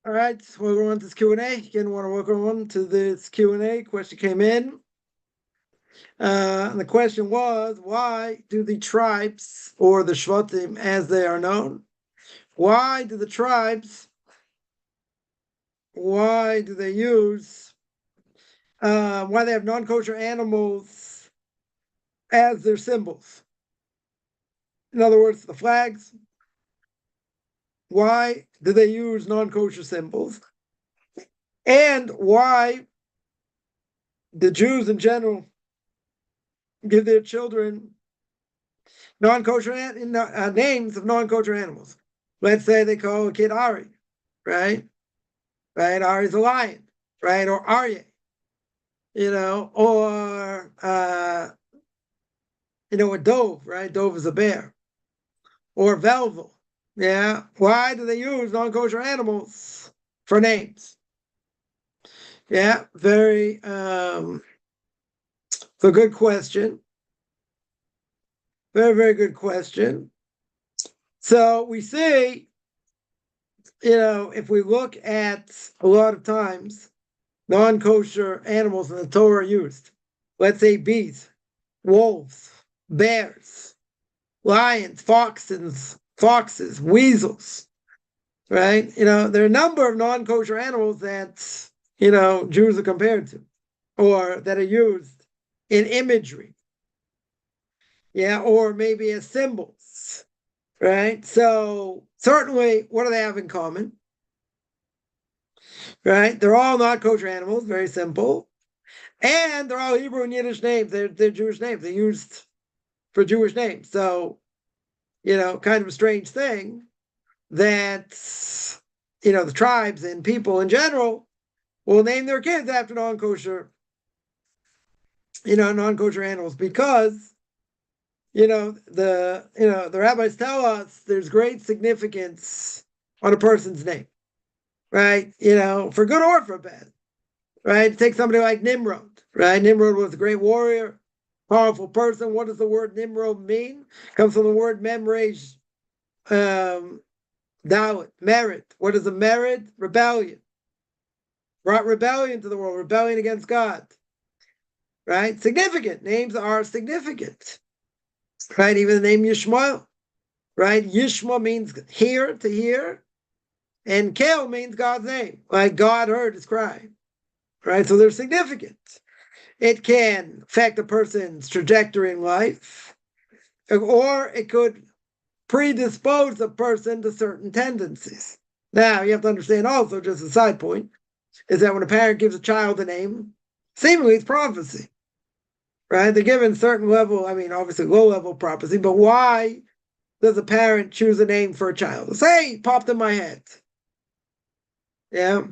All right, we're going on to this Q&A. Again, want to welcome everyone to this Q&A. Question came in. And the question was, why do the tribes, or the Shvatim as they are known, why do the tribes, why do they use, why they have non-kosher animals as their symbols? In other words, the flags. Why do they use non-kosher symbols? And why the Jews in general give their children non-kosher names of non-kosher animals. Let's say they call a kid Ari, right? Right? Ari's a lion, right? Or Aryeh, or a dove, right? Dove is a bear. Or Velvel. Yeah. Why do they use non-kosher animals for names? Yeah, very it's a good question. Very, very good question. So we see, if we look at a lot of times, non-kosher animals in the Torah are used. Let's say bees, wolves, bears, lions, foxes, weasels, right? There are a number of non-kosher animals that, Jews are compared to, or that are used in imagery. Yeah, or maybe as symbols, right? So certainly, what do they have in common? Right? They're all not kosher animals, very simple. And they're all Hebrew and Yiddish names. They're Jewish names. They're used for Jewish names. So, kind of a strange thing that, the tribes and people in general will name their kids after non-kosher animals because, the rabbis tell us there's great significance on a person's name, right? For good or for bad, right? Take somebody like Nimrod, right? Nimrod was a great warrior, powerful person. What does the word Nimrod mean? It comes from the word memrej, dalit, merit. What is a merit? Rebellion. Brought rebellion to the world, rebellion against God, right? Significant. Names are significant, right? Even the name Yishmael, right? Yishma means hear, to hear, and Kel means God's name, like God heard his cry, right? So they're significant. It can affect a person's trajectory in life, or it could predispose a person to certain tendencies. Now, you have to understand also, just a side point, is that when a parent gives a child a name, seemingly it's prophecy, right? They're given certain level, obviously low level prophecy, but why does a parent choose a name for a child? Say, popped in my head. Yeah.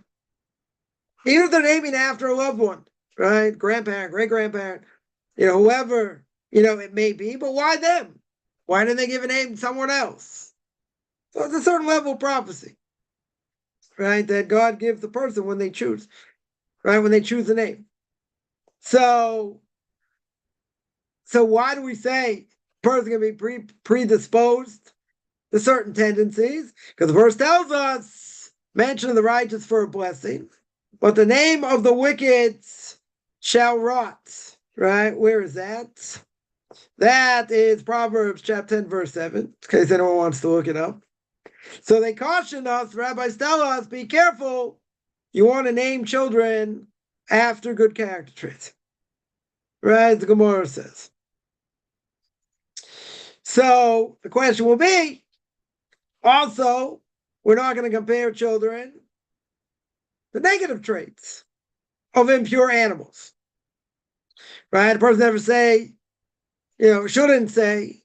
Even if they're naming after a loved one, right? Grandparent, great grandparent, whoever, it may be, but why them? Why didn't they give a name to someone else? So it's a certain level of prophecy, right? That God gives the person when they choose, right? When they choose a name. So why do we say a person can be predisposed to certain tendencies? Because the verse tells us, mention the righteous for a blessing, but the name of the wicked shall rot. Right? Where is that? That is Proverbs chapter 10, verse 7, in case anyone wants to look it up. So they caution us, rabbis tell us, be careful. You want to name children after good character traits. Right? The Gemara says. So the question will be, also, we're not going to compare children to negative traits of impure animals. Right? A person never say, shouldn't say,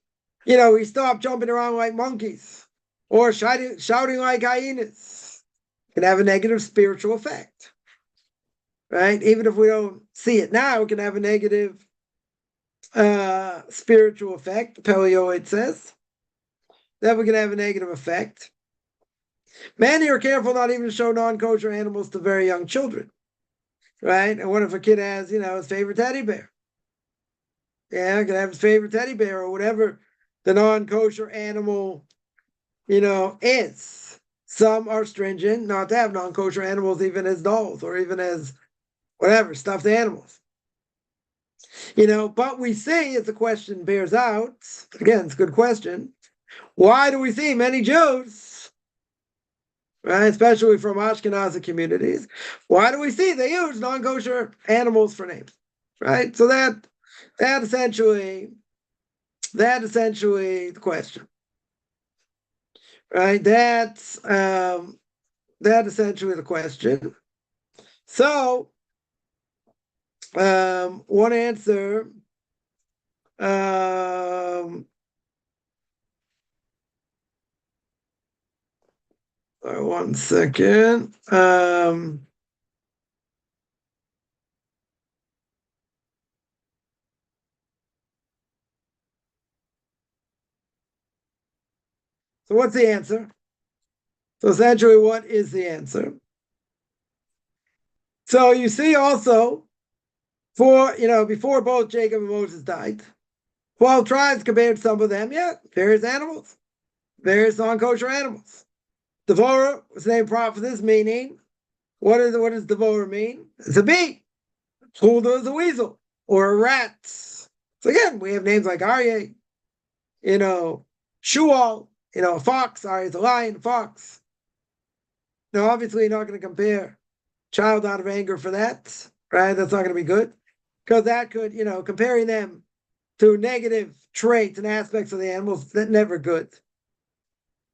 we stop jumping around like monkeys or shouting like hyenas. It can have a negative spiritual effect. Right? Even if we don't see it now, it can have a negative spiritual effect. Paleo, says that we can have a negative effect. Many are careful not even to show non-kosher animals to very young children. Right? And what if a kid has, his favorite teddy bear? Yeah, can have his favorite teddy bear or whatever the non-kosher animal, is. Some are stringent not to have non-kosher animals even as dolls or even as whatever, stuffed animals. But we see, as the question bears out, again, it's a good question, why do we see many Jews, right, especially from Ashkenazi communities, why do we see they use non-kosher animals for names, right? So that essentially the question, right? That's essentially the question. So one answer. One second. So what's the answer? So essentially, what is the answer? So you see also, before both Jacob and Moses died, 12 tribes compared to some of them, various animals, various non-kosher animals. Devorah was named prophet for this, meaning, what does Devorah mean? It's a bee. Huldah is a weasel or a rat. So again, we have names like Aryeh, Shual, a fox. Aryeh is a lion, fox. Now, obviously, you're not going to compare child out of anger for that, right? That's not going to be good because that could, comparing them to negative traits and aspects of the animals, that's never good.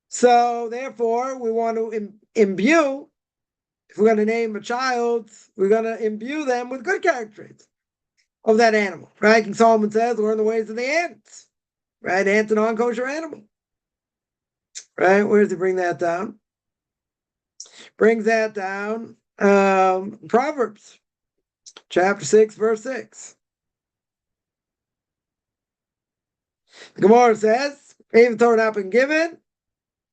So therefore, we want to imbue, if we're going to name a child, we're going to imbue them with good character traits of that animal, right? King Solomon says, learn the ways of the ants, right? Ant's a non-kosher animal, right? Where does he bring that down? Brings that down, Proverbs, chapter 6, verse 6. The Gemara says, even though it not been given,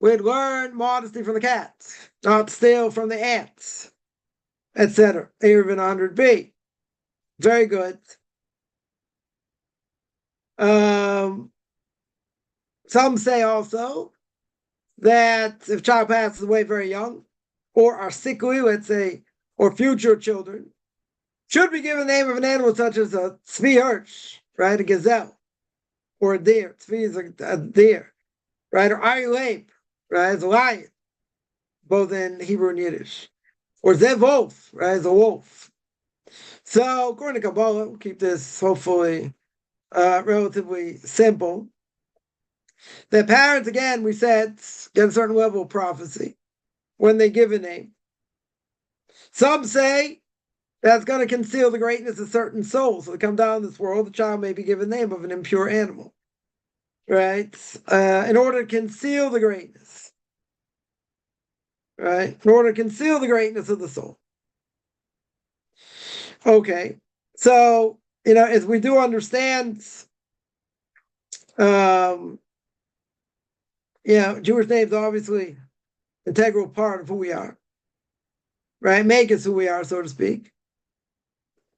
we'd learn modesty from the cats, not steal from the ants, etc. Eruvin 100b. Very good. Some say also that if a child passes away very young, or are sickly, let's say, or future children, should be given the name of an animal such as a tzvi hirsch, right, a gazelle, or a deer. Tzvi is a deer, right, or ayleib, right, as a lion, both in Hebrew and Yiddish, or zev wolf, right, as a wolf. So according to Kabbalah, we'll keep this hopefully relatively simple. The parents, again, we said, get a certain level of prophecy when they give a name. Some say that's going to conceal the greatness of certain souls. So they come down this world, the child may be given the name of an impure animal, right? In order to conceal the greatness, right? In order to conceal the greatness of the soul. Okay, so, as we do understand, Jewish names are obviously integral part of who we are, right? Make us who we are, so to speak.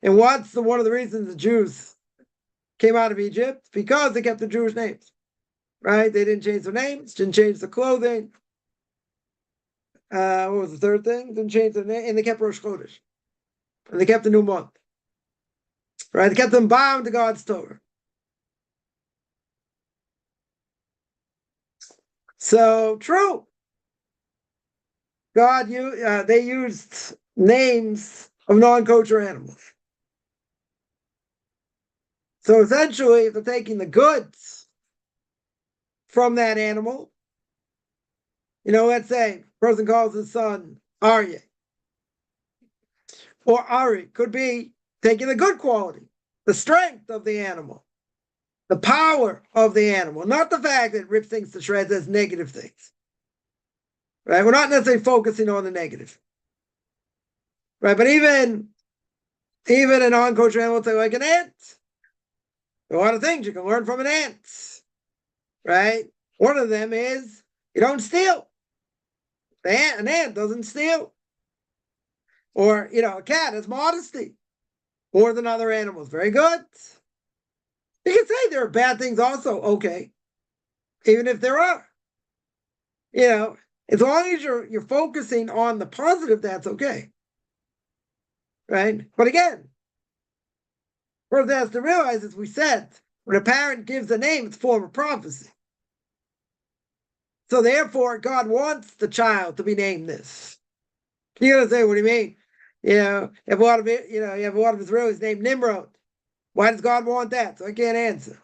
And what's one of the reasons the Jews came out of Egypt? Because they kept the Jewish names, right? They didn't change their names, didn't change the clothing. What was the third thing? Didn't change their name, and they kept Rosh Chodesh, and they kept the new month, right? They kept them bound to God's Torah. So true. They used names of non-kosher animals. So essentially, if they're taking the goods from that animal, let's say a person calls his son Aryeh, or Ari, could be taking the good quality, the strength of the animal, the power of the animal, not the fact that it rips things to shreds as negative things. Right? We're not necessarily focusing on the negative. Right? But even a non-kosher animal, say like an ant. There are a lot of things you can learn from an ant. Right? One of them is you don't steal. An ant doesn't steal. Or, a cat has modesty more than other animals. Very good. You can say there are bad things also. Okay. Even if there are. As long as you're focusing on the positive, that's okay. Right? But again, person has to realize, as we said, when a parent gives a name, it's a form of prophecy. So therefore, God wants the child to be named this. You're gonna say, what do you mean? You know, you have a lot of Israelis named Nimrod. Why does God want that? So I can't answer.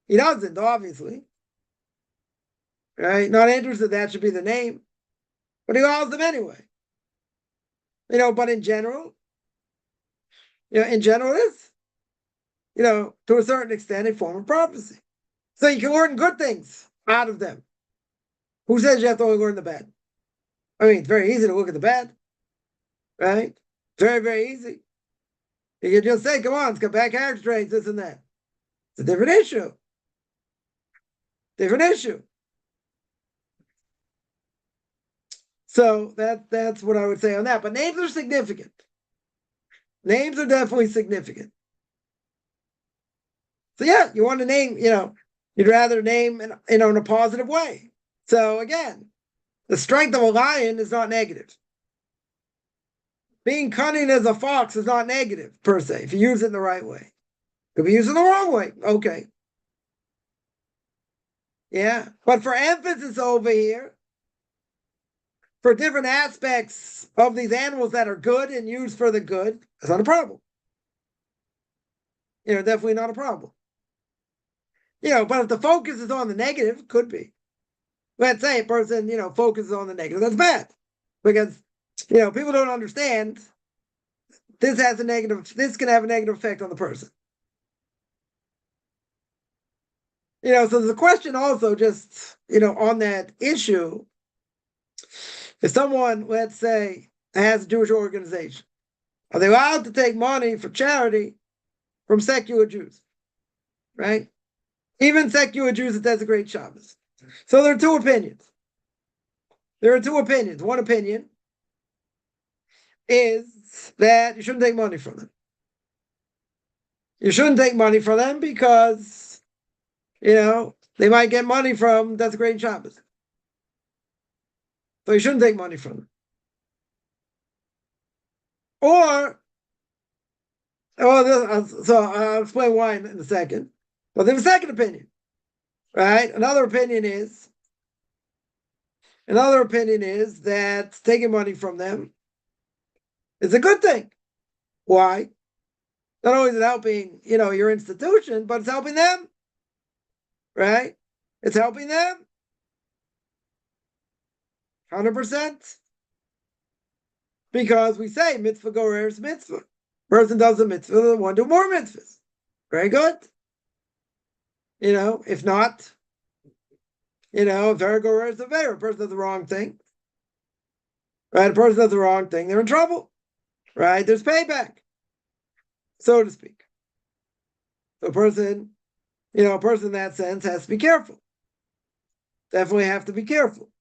He doesn't, obviously. Right? Not interested that should be the name. But he allows them anyway. But in general, it is, to a certain extent, a form of prophecy. So you can learn good things out of them. Who says you have to only learn the bad? I mean, it's very easy to look at the bad, right? Very, very easy. You can just say, come on, it's got bad character traits, this and that. It's a different issue. Different issue. So that's what I would say on that. But names are significant. Names are definitely significant. So yeah, you want to name, you'd rather name in a positive way. So again, the strength of a lion is not negative. Being cunning as a fox is not negative, per se, if you use it in the right way. It could be used in the wrong way. Okay. Yeah. But for emphasis over here, for different aspects of these animals that are good and used for the good, that's not a problem. Definitely not a problem. But if the focus is on the negative, could be. Let's say a person, focuses on the negative. That's bad. Because, people don't understand this can have a negative effect on the person. So there's a question also just, on that issue. If someone, let's say, has a Jewish organization, are they allowed to take money for charity from secular Jews? Right? Even secular Jews that desecrate Shabbos. So there are two opinions. One opinion is that you shouldn't take money from them. You shouldn't take money from them because, they might get money from desecrating Shabbos. So you shouldn't take money from them. So I'll explain why in a second. But there's a second opinion, right? Another opinion is that taking money from them is a good thing. Why? Not only is it helping, your institution, but it's helping them, right? It's helping them 100%. Because we say mitzvah goreres mitzvah. Person does a mitzvah, the one do more mitzvahs. Very good. If not, if Vera goreres a Vera, a person does the wrong thing. Right? A person does the wrong thing, they're in trouble. Right? There's payback, so to speak. So a person in that sense has to be careful. Definitely have to be careful.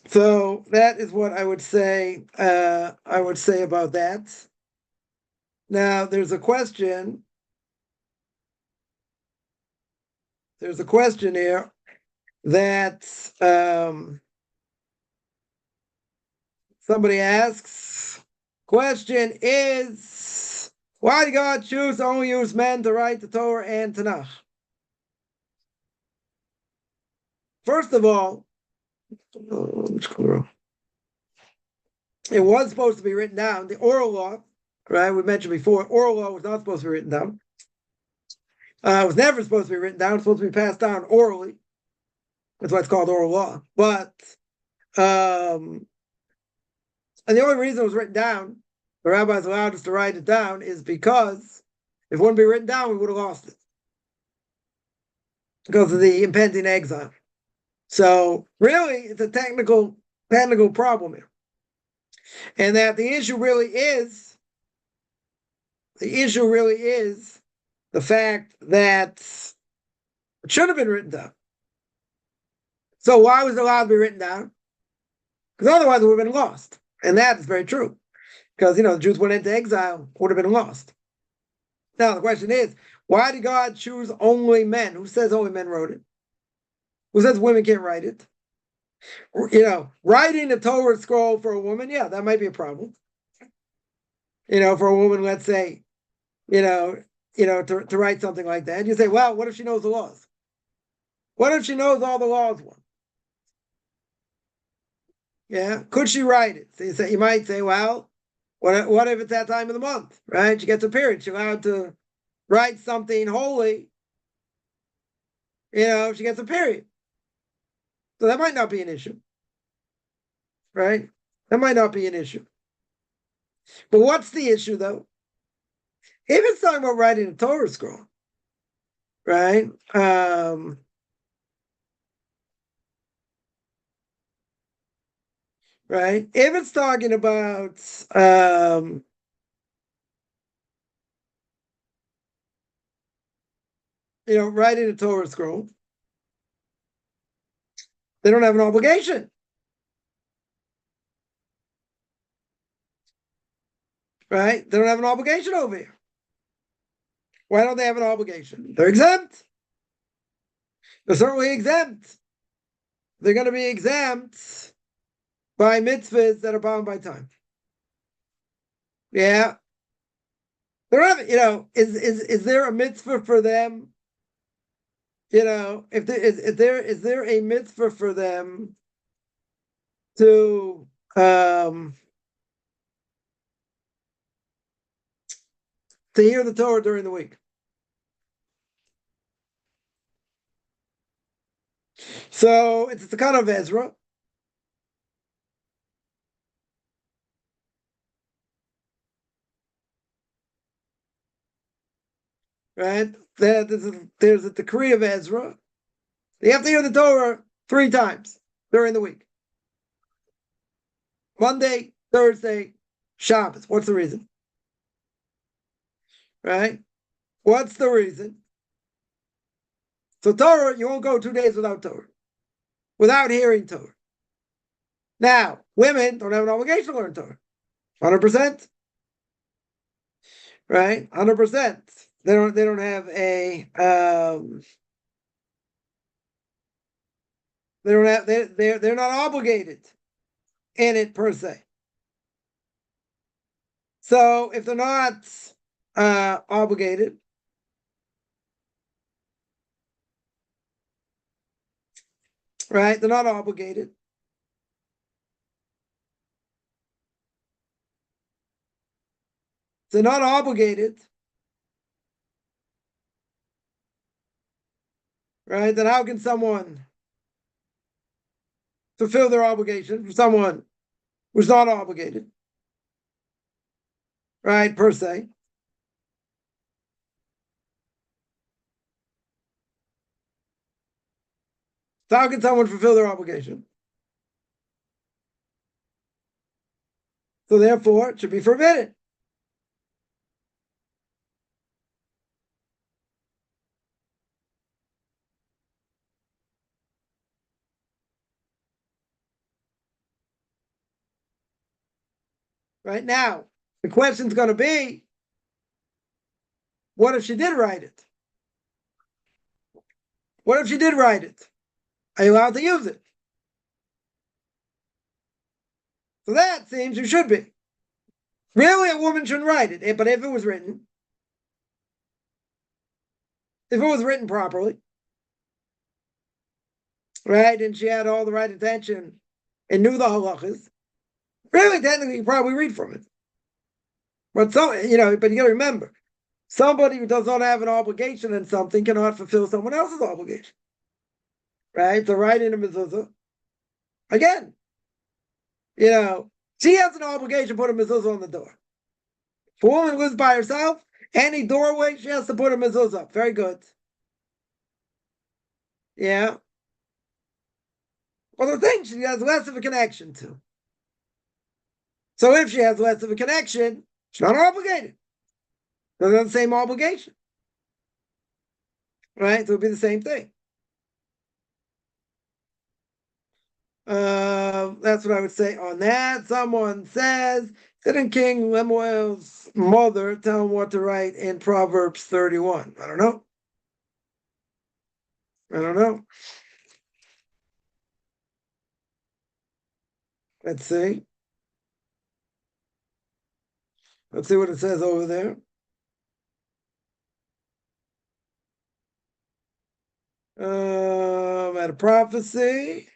So that is what I would say. About that. Now there's a question. There's a question here that somebody asks. Question is, why did God choose to only use men to write the Torah and Tanakh? First of all, it was supposed to be written down. The oral law, right? We mentioned before, oral law was not supposed to be written down. It was never supposed to be written down. It's supposed to be passed down orally. That's why it's called oral law. But, and the only reason it was written down, the rabbis allowed us to write it down, is because if it wouldn't be written down, we would have lost it because of the impending exile. So really, it's a technical problem here. And that the issue really is the fact that it should have been written down. So why was it allowed to be written down? Because otherwise it would have been lost. And that is very true. Because, the Jews went into exile, would have been lost. Now the question is, why did God choose only men? Who says only men wrote it? Who says women can't write it? Writing a Torah scroll for a woman, yeah, that might be a problem. For a woman, let's say, to write something like that. And you say, well, what if she knows the laws? What if she knows all the laws? Yeah, could she write it? So you might say, well, what if it's that time of the month, right? She gets a period. She's allowed to write something holy, if she gets a period. So that might not be an issue, right? That might not be an issue. But what's the issue, though? If it's talking about writing a Torah scroll, right? Right? If it's talking about writing a Torah scroll, they don't have an obligation. Right? They don't have an obligation over here. Why don't they have an obligation? They're exempt. They're certainly exempt. They're going to be exempt by mitzvahs that are bound by time. Yeah. They don't have, is there a mitzvah for them? Is there a mitzvah for them to hear the Torah during the week? So it's the kind of Ezra. Right? There's a decree of Ezra. They have to hear the Torah 3 times during the week. Monday, Thursday, Shabbos. What's the reason? Right? What's the reason? So Torah, you won't go 2 days without Torah, without hearing Torah. Now, women don't have an obligation to learn Torah. 100%. Right? 100%. They don't have a they're not obligated in it per se. So if they're not obligated, right? They're not obligated. They're not obligated, right? Then how can someone fulfill their obligation for someone who's not obligated, right? Per se. So how can someone fulfill their obligation? So therefore, it should be forbidden. Right now, the question's going to be, what if she did write it? What if she did write it? Are you allowed to use it? So that seems you should be. Really, a woman shouldn't write it, but if it was written properly, right, and she had all the right intention and knew the halachas, really, technically, you probably read from it. But but you got to remember, somebody who does not have an obligation in something cannot fulfill someone else's obligation, right? So writing a mezuzah, again, she has an obligation to put a mezuzah on the door. If a woman lives by herself, any doorway, she has to put a mezuzah up. Very good. Yeah. Well, the thing she has less of a connection to. So if she has less of a connection, she's not obligated. Doesn't have the same obligation. Right? So it would be the same thing. That's what I would say on that. Someone says Didn't King Lemuel's mother tell him what to write in Proverbs 31? I don't know. I don't know. Let's see. Let's see what it says over there. At a prophecy.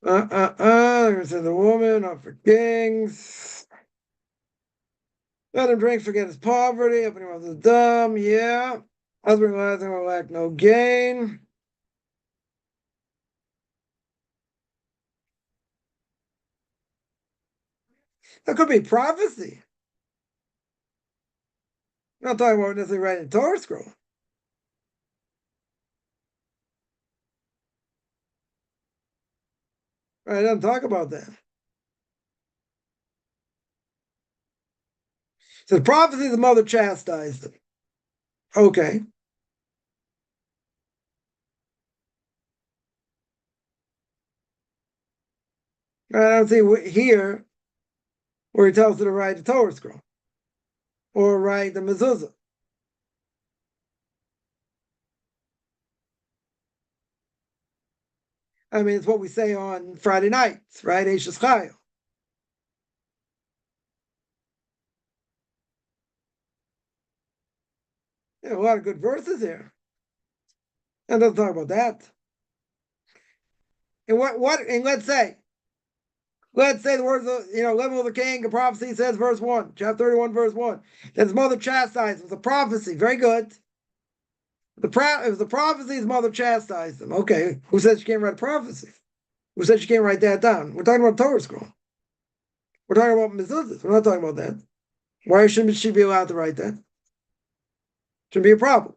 There's the woman, not for kings. Let him drink, forget his poverty. Open him the dumb. Yeah. Husband realizing will lack no gain. That could be prophecy. I'm not talking about necessarily writing a Torah scroll. Right, I don't talk about that. So the prophecy, the mother chastised them. Okay. I don't see here where he tells her to write the Torah scroll or write the mezuzah. I mean, it's what we say on Friday nights, right? Eishes Chayil. Yeah, a lot of good verses here. And doesn't talk about that. And and let's say the words of, Lemuel the king, a prophecy says, verse 1, chapter 31, verse 1, that his mother chastised. It was a prophecy. Very good. It was the prophecy, his mother chastised him. Okay. Who said she can't write a prophecy? Who said she can't write that down? We're talking about Torah scroll. We're talking about mezuzahs. We're not talking about that. Why shouldn't she be allowed to write that? Shouldn't be a problem.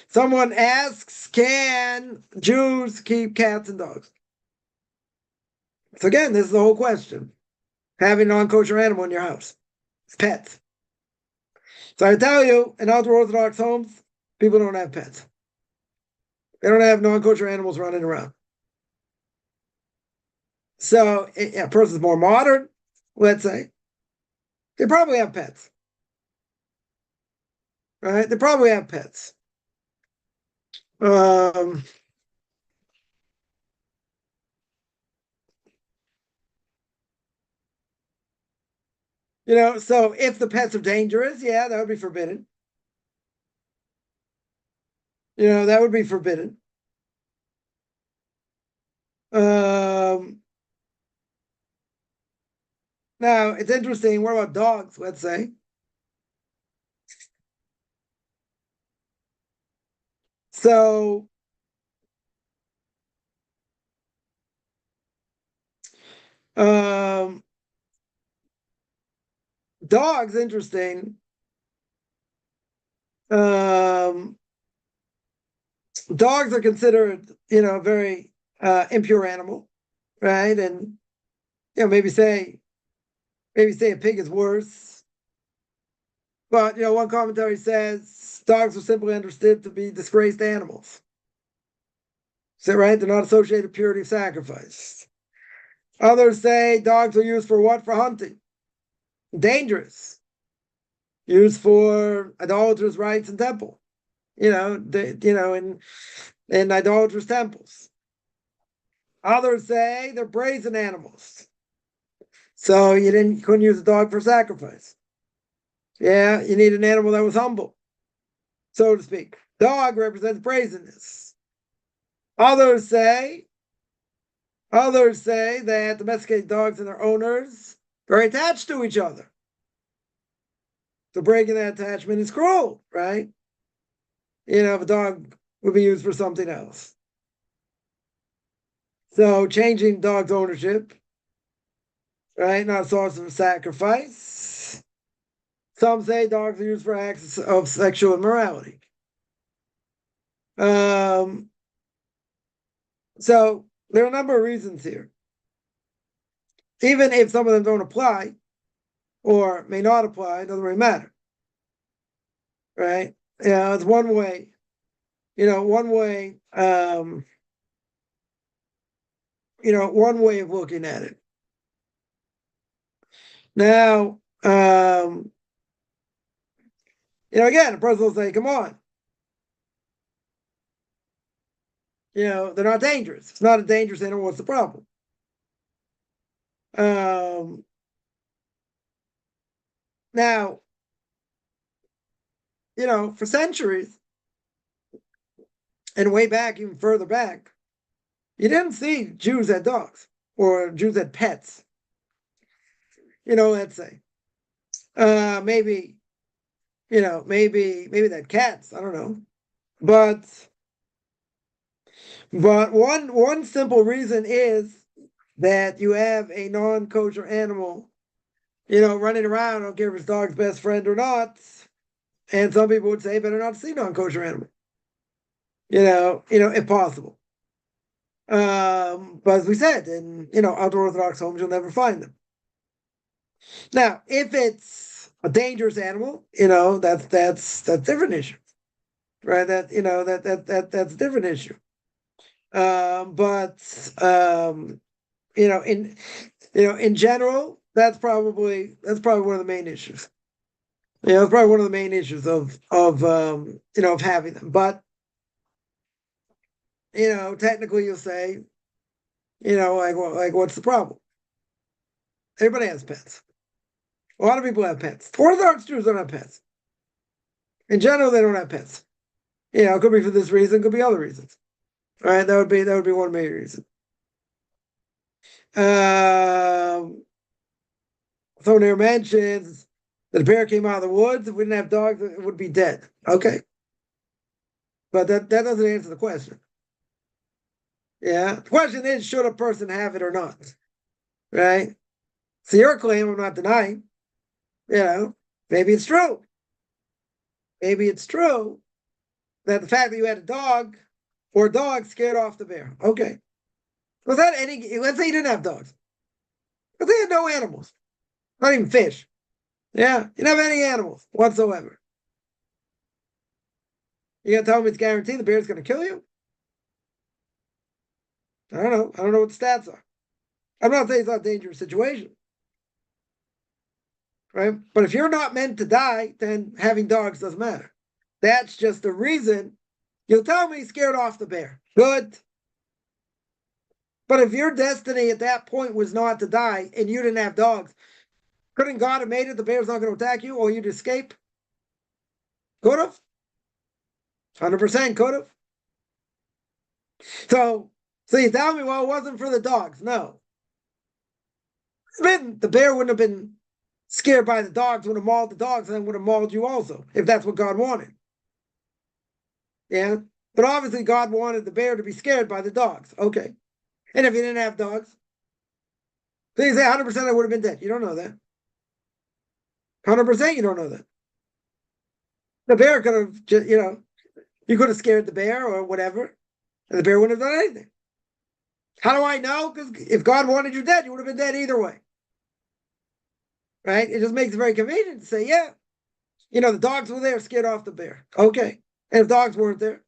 Someone asks, can Jews keep cats and dogs? So again, this is the whole question. Having a non-kosher animal in your house. It's pets. So I tell you, in ultra-Orthodox homes, people don't have pets. They don't have non-kosher animals running around. So a person's more modern, let's say, they probably have pets. Right? They probably have pets. Um, so if the pets are dangerous, yeah, that would be forbidden. That would be forbidden. Now, it's interesting. What about dogs, let's say? So, um, dogs, interesting. Um, Dogs are considered, a very impure animal, right? And maybe say a pig is worse. But one commentary says dogs are simply understood to be disgraced animals. Is that right? They're not associated with purity of sacrifice. Others say dogs are used for what? For hunting. Dangerous. Used for idolaters' rites and temple. In idolaters' temples. Others say they're brazen animals. So you couldn't use a dog for sacrifice. Yeah, you need an animal that was humble, so to speak. Dog represents brazenness. Others say that domesticated dogs and their owners are attached to each other. So breaking that attachment is cruel, right? If a dog would be used for something else. So changing dog's ownership, right? Not a source of sacrifice. Some say dogs are used for acts of sexual immorality. So there are a number of reasons here. Even if some of them don't apply or may not apply, it doesn't really matter. Right? Yeah, it's one way. One way, one way of looking at it. Now, again, a person will say, come on, they're not dangerous. It's not a dangerous animal. What's the problem? Now, for centuries and way back, even further back, you didn't see Jews had dogs or Jews had pets. Let's say, maybe, maybe they had cats. I don't know, but one simple reason is that you have a non-kosher animal, running around. I don't care if it's dog's best friend or not. And some people would say better not to see non-kosher animal. If possible. But as we said, in outdoor Orthodox homes, you'll never find them. Now, if it's a dangerous animal, that's a different issue, right? That's a different issue. But in general, that's probably one of the main issues. It's probably one of the main issues of having them. But technically, you'll say, like what's the problem? Everybody has pets. A lot of people have pets. Orthodox Jews don't have pets. In general, they don't have pets. It could be for this reason, it could be other reasons. All right, that would be one main reason. Someone here mentions that a bear came out of the woods. If we didn't have dogs, it would be dead. Okay. But that doesn't answer the question. Yeah. The question is, should a person have it or not? Right? So your claim, I'm not denying, maybe it's true. Maybe it's true that the fact that you had a dog or a dog scared off the bear. Okay. Was that let's say you didn't have dogs. Let's say you had no animals, not even fish. Yeah. You didn't have any animals whatsoever. You gonna tell me it's guaranteed the bear's gonna kill you? I don't know. I don't know what the stats are. I'm not saying it's not a dangerous situation. Right? But if you're not meant to die, then having dogs doesn't matter. That's just the reason. You'll tell me scared off the bear. Good. But if your destiny at that point was not to die and you didn't have dogs, couldn't God have made it the bear's not going to attack you or you'd escape? Could have. 100% could have. So you tell me, well, it wasn't for the dogs. No. The bear wouldn't have been scared by the dogs, would have mauled the dogs, and then would have mauled you also, if that's what God wanted. Yeah. But obviously God wanted the bear to be scared by the dogs. Okay. And if he didn't have dogs, so you say 100% I would have been dead. You don't know that. 100% you don't know that. The bear could have, you could have scared the bear or whatever, and the bear wouldn't have done anything. How do I know? Because if God wanted you dead, you would have been dead either way. Right? It just makes it very convenient to say, yeah, the dogs were there, scared off the bear. Okay. And if dogs weren't there,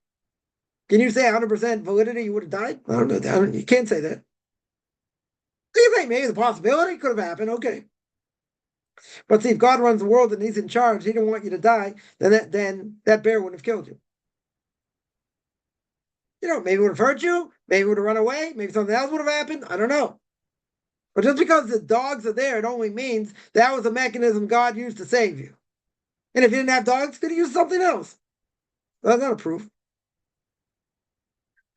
can you say 100% validity you would have died? I don't know. You can't say that. You say maybe the possibility could have happened. Okay. But see, if God runs the world and he's in charge, he didn't want you to die, then that bear wouldn't have killed you. Maybe it would have hurt you, maybe it would have run away, maybe something else would have happened. I don't know. But just because the dogs are there, it only means that was a mechanism God used to save you. And if you didn't have dogs, could have used something else. Well, that's not a proof.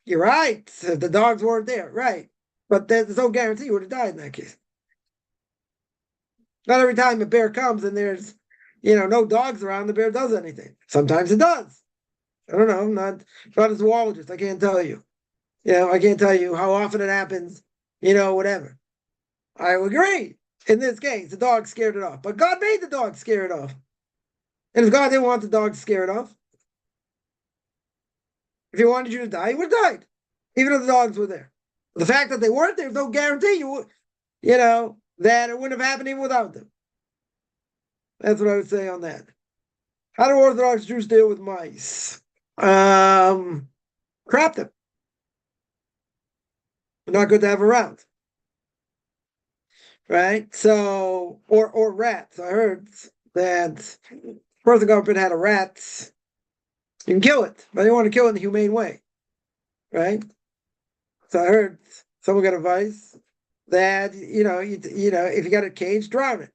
You're right. If the dogs weren't there, right. But there's no guarantee you would have died in that case. Not every time a bear comes and there's, no dogs around, the bear does anything. Sometimes it does. I don't know. I'm not a zoologist. I can't tell you. I can't tell you how often it happens, whatever. I agree. In this case, the dog scared it off. But God made the dog scare it off. And if God didn't want the dog to scare it off, if he wanted you to die, you would have died. Even if the dogs were there. The fact that they weren't there's no guarantee that it wouldn't have happened even without them. That's what I would say on that. How do Orthodox Jews deal with mice? Crap them. They're not good to have around. right? So, or rats. I heard that first the government had a rat. You can kill it, but they want to kill it in a humane way, right? So I heard someone got advice that if you got a cage, drown it,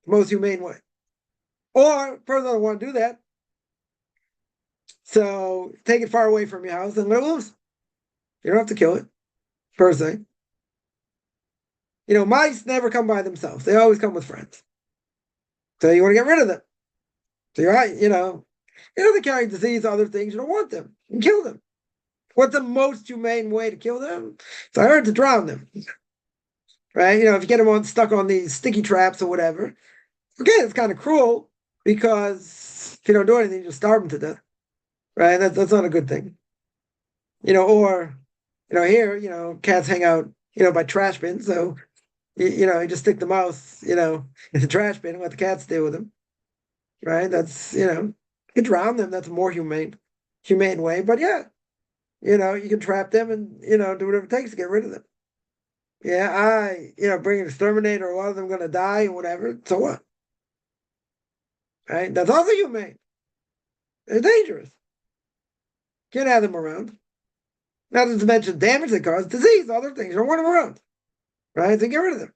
the most humane way. Or person doesn't want to do that, so take it far away from your house and let it loose. You don't have to kill it, per se. Mice never come by themselves; they always come with friends. So you want to get rid of them. So you're right, they carry disease, other things. You don't want them. You can kill them. What's the most humane way to kill them? So I heard to drown them. Right? If you get them stuck on these sticky traps or whatever, okay, it's kind of cruel because if you don't do anything, you just starve them to death. Right? That's not a good thing. Or here, cats hang out, by trash bins. So you just stick the mouse, in the trash bin and let the cats deal with them. Right? That's you can drown them. That's a more humane way. But yeah, you can trap them and do whatever it takes to get rid of them. Yeah, bring an exterminator. A lot of them going to die or whatever. So what? Right? That's also humane. They're dangerous. Can't have them around. Not to mention damage they cause, disease, other things. You don't want them around. Right? So get rid of them.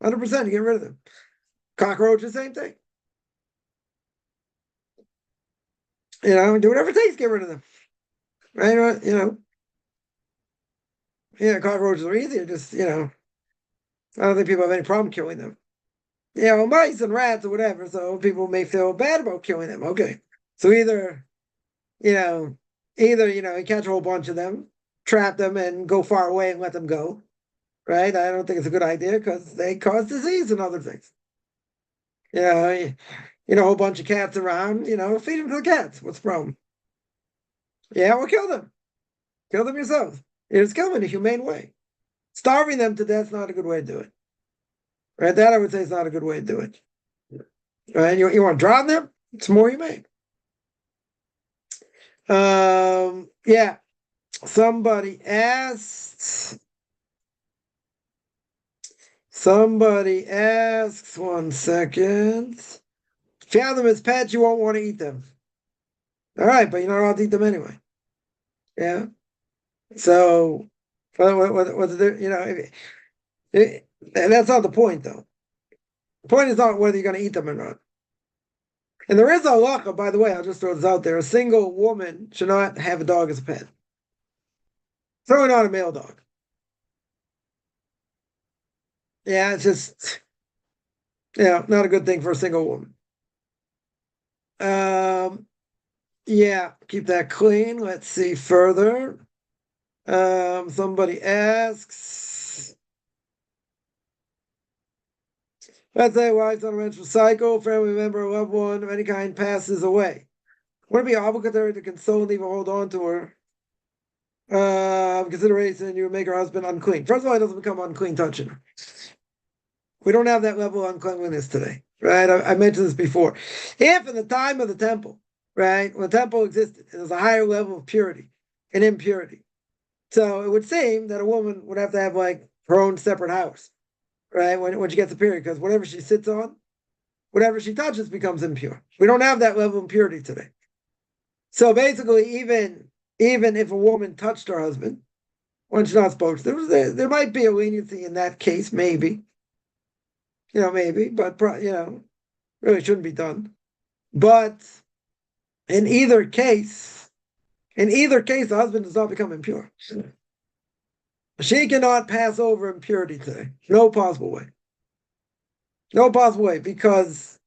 100%, you get rid of them. Cockroaches, same thing. Do whatever it takes to get rid of them. Right? Yeah, cockroaches are easier. Just, I don't think people have any problem killing them. Mice and rats or whatever. So people may feel bad about killing them. Okay. So either you catch a whole bunch of them, trap them, and go far away and let them go. Right? I don't think it's a good idea because they cause disease and other things. A whole bunch of cats around, feed them to the cats. What's the problem? Yeah, well, kill them. Kill them yourself. Just kill them in a humane way. Starving them to death is not a good way to do it. Right? That I would say is not a good way to do it. Right? You want to drown them? It's more humane. Yeah. Somebody asks, 1 second. If you have them as pets, you won't want to eat them. All right, but you're not allowed to eat them anyway. Yeah. So, what's the, that's not the point, though. The point is not whether you're going to eat them or not. And there is a halacha, by the way, I'll just throw this out there. A single woman should not have a dog as a pet. Certainly not a male dog. Yeah, it's just, not a good thing for a single woman. Yeah, keep that clean. Let's see further. Somebody asks, let's say wife's on a menstrual cycle, family member, loved one of any kind passes away. Would it be obligatory to console and even hold on to her? Consideration you would make her husband unclean. First of all, he doesn't become unclean touching her. We don't have that level of uncleanliness today, right? I mentioned this before. If in the time of the temple, right, when the temple existed, there was a higher level of purity and impurity. So it would seem that a woman would have to have like her own separate house, right? When she gets a period, because whatever she sits on, whatever she touches becomes impure. We don't have that level of impurity today. So basically, even if a woman touched her husband when she's not supposed to, there might be a leniency in that case, maybe. Maybe, but really shouldn't be done. But in either case, the husband does not become impure. She cannot pass over impurity today. No possible way. No possible way, because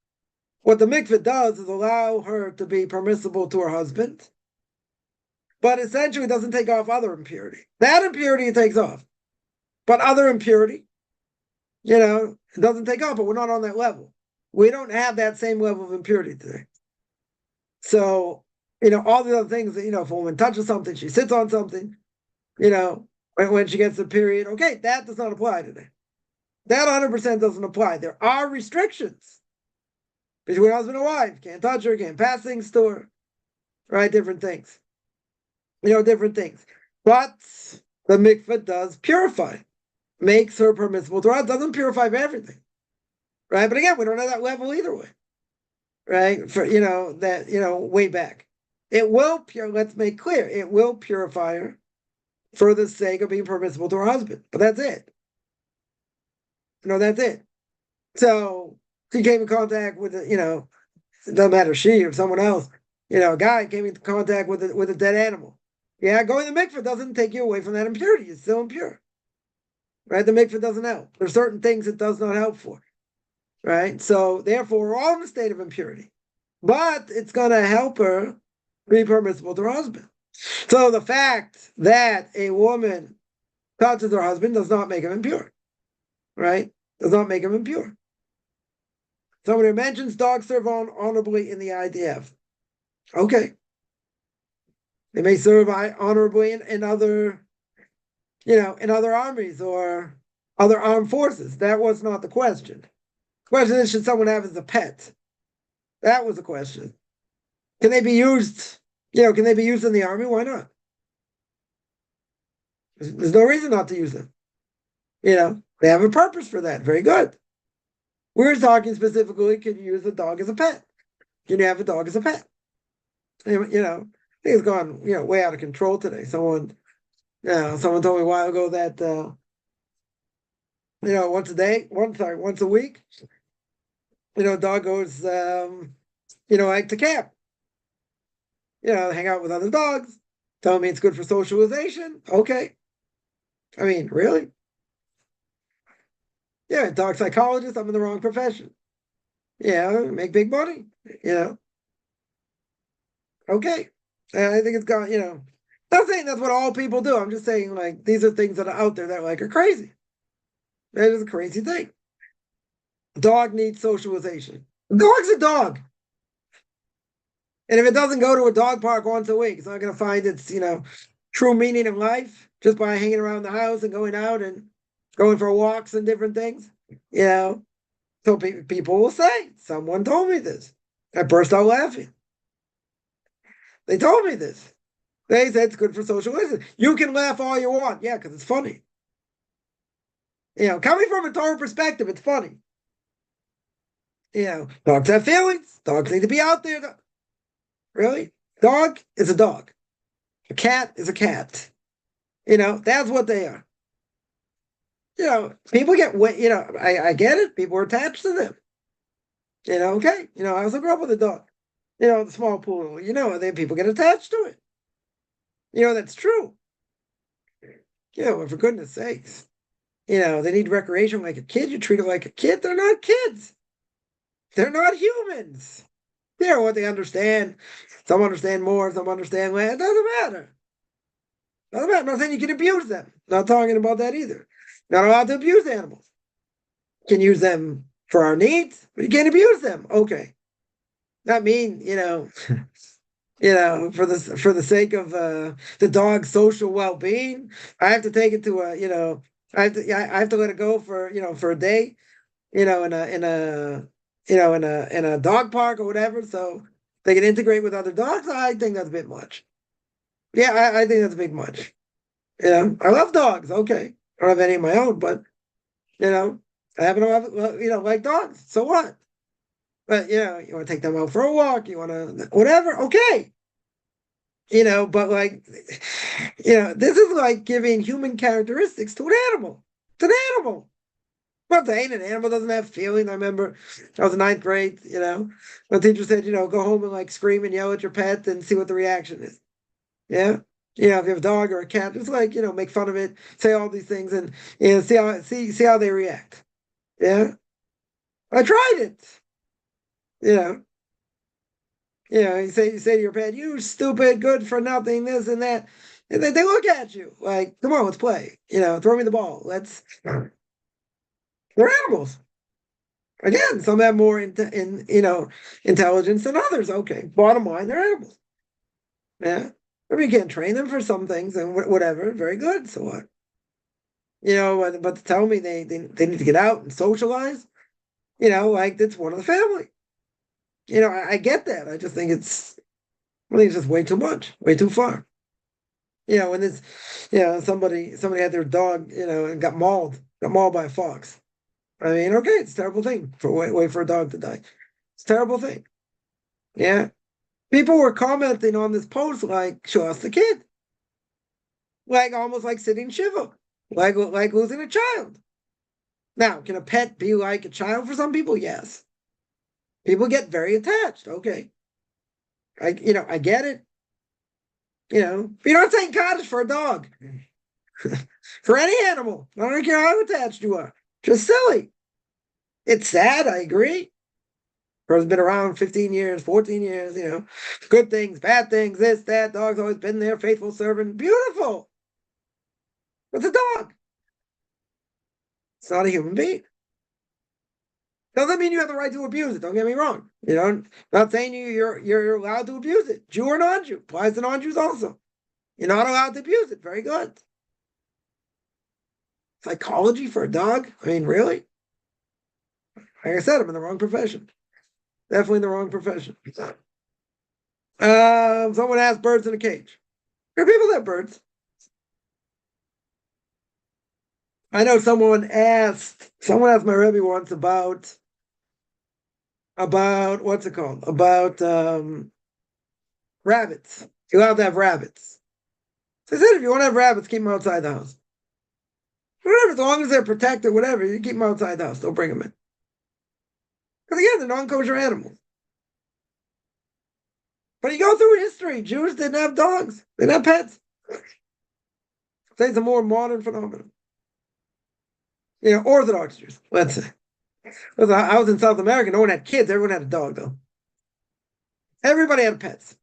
what the mikveh does is allow her to be permissible to her husband, but essentially doesn't take off other impurity. That impurity it takes off. But other impurity, it doesn't take off, but we're not on that level. We don't have that same level of impurity today. So, all the other things that, if a woman touches something, she sits on something, when she gets the period, okay, that does not apply today. That 100% doesn't apply. There are restrictions between husband and wife. Can't touch her, can't pass things to her, right? Different things. Different things. But the mikveh does purify. makes her permissible to us, doesn't purify everything, right? But again, we don't have that level either way, right? For that way back, it will pure. Let's make clear, it will purify her for the sake of being permissible to her husband, but that's it. That's it. So she came in contact with it doesn't matter she or someone else. A guy came into contact with a dead animal. Yeah, going to the mikveh doesn't take you away from that impurity. It's still impure. Right? The mikveh doesn't help. There's certain things it does not help for. Right? So therefore, we're all in a state of impurity. But it's going to help her be permissible to her husband. So the fact that a woman touches her husband does not make him impure. Right? Does not make him impure. Somebody mentions dogs serve honorably in the IDF. Okay. They may serve honorably in other, in other armies or other armed forces. That was not the question. The question is, should someone have as a pet? That was the question. Can they be used? Can they be used in the army? Why not? There's no reason not to use them. They have a purpose for that. Very good. We're talking specifically, can you use a dog as a pet? Can you have a dog as a pet? I think it's gone, way out of control today. Someone told me a while ago that, once a week, dog goes, like to camp, hang out with other dogs. Tell me it's good for socialization. Okay. I mean, really? Yeah, dog psychologist, I'm in the wrong profession. Yeah, make big money, Okay. I think it's gone, not saying that's what all people do. I'm just saying, like, these are things that are out there that are crazy. That is a crazy thing. Dog needs socialization. Dog's a dog. And if it doesn't go to a dog park once a week, it's not going to find its, true meaning in life just by hanging around the house and going out and going for walks and different things. So people will say, someone told me this. I burst out laughing. They told me this. They said it's good for socialization. You can laugh all you want. Yeah, because it's funny. Coming from a Torah perspective, it's funny. Dogs have feelings. Dogs need to be out there. Really? Dog is a dog. A cat is a cat. That's what they are. People get, I get it. People are attached to them. Okay. I also grew up with a dog. The small poodle. People get attached to it. That's true. For goodness sakes. They need recreation like a kid. You treat it like a kid. They're not kids. They're not humans. What they understand. Some understand more, some understand less. It doesn't matter. I'm not saying you can abuse them. Not talking about that either. Not allowed to abuse animals. Can use them for our needs, but you can't abuse them. Okay. Not mean, for the sake of the dog's social well-being, I have to take it to I have to let it go for for a day, in a dog park or whatever, so they can integrate with other dogs. I think that's a bit much. Yeah, I think that's a bit much. I love dogs. Okay, I don't have any of my own, but I happen to have like dogs. So what? But you want to take them out for a walk. You want to whatever. Okay. But this is like giving human characteristics to an animal. It's an animal. Well, saying an animal doesn't have feeling. I remember I was in ninth grade, my teacher said, go home and scream and yell at your pet and see what the reaction is. Yeah. If you have a dog or a cat, just make fun of it, say all these things and see how they react. Yeah. I tried it. You say to your pet, you stupid, good for nothing, this and that. And they look at you like, come on, let's play. Throw me the ball. They're animals. Again, some have more intelligence than others. Okay, bottom line, they're animals. Yeah, I mean, you can't train them for some things and whatever. Very good. So what? But to tell me they need to get out and socialize, it's one of the family. I get that. I think it's just way too much, way too far. When this, somebody had their dog, and got mauled by a fox. I mean, okay, it's a terrible thing for wait for a dog to die. It's a terrible thing. Yeah. People were commenting on this post like, show us the kid. Like almost like sitting Shiva. Like losing a child. Now, can a pet be like a child for some people? Yes. People get very attached. Okay. I get it. But you're not saying cottage for a dog. For any animal. I don't care how attached you are. Just silly. It's sad, I agree. Person's been around 15 years, 14 years, good things, bad things, this, that. Dog's always been there, faithful servant. Beautiful. It's a dog. It's not a human being. Doesn't mean you have the right to abuse it. Don't get me wrong. Not saying you're allowed to abuse it. Jew or non-Jew. Applies to non-Jews also. You're not allowed to abuse it. Very good. Psychology for a dog? I mean, really? Like I said, I'm in the wrong profession. Definitely in the wrong profession. Someone asked birds in a cage. There are people that have birds. I know someone asked my Rabbi once about what's it called? About rabbits. You're allowed to have rabbits. So I said, if you want to have rabbits, keep them outside the house. Whatever, as long as they're protected, whatever, you keep them outside the house. Don't bring them in. Because again, they're non-kosher animals. But you go through history, Jews didn't have dogs. They didn't have pets. Say it's a more modern phenomenon. Orthodox Jews, let's say. I was in South America, no one had kids, everyone had a dog, though. Everybody had pets.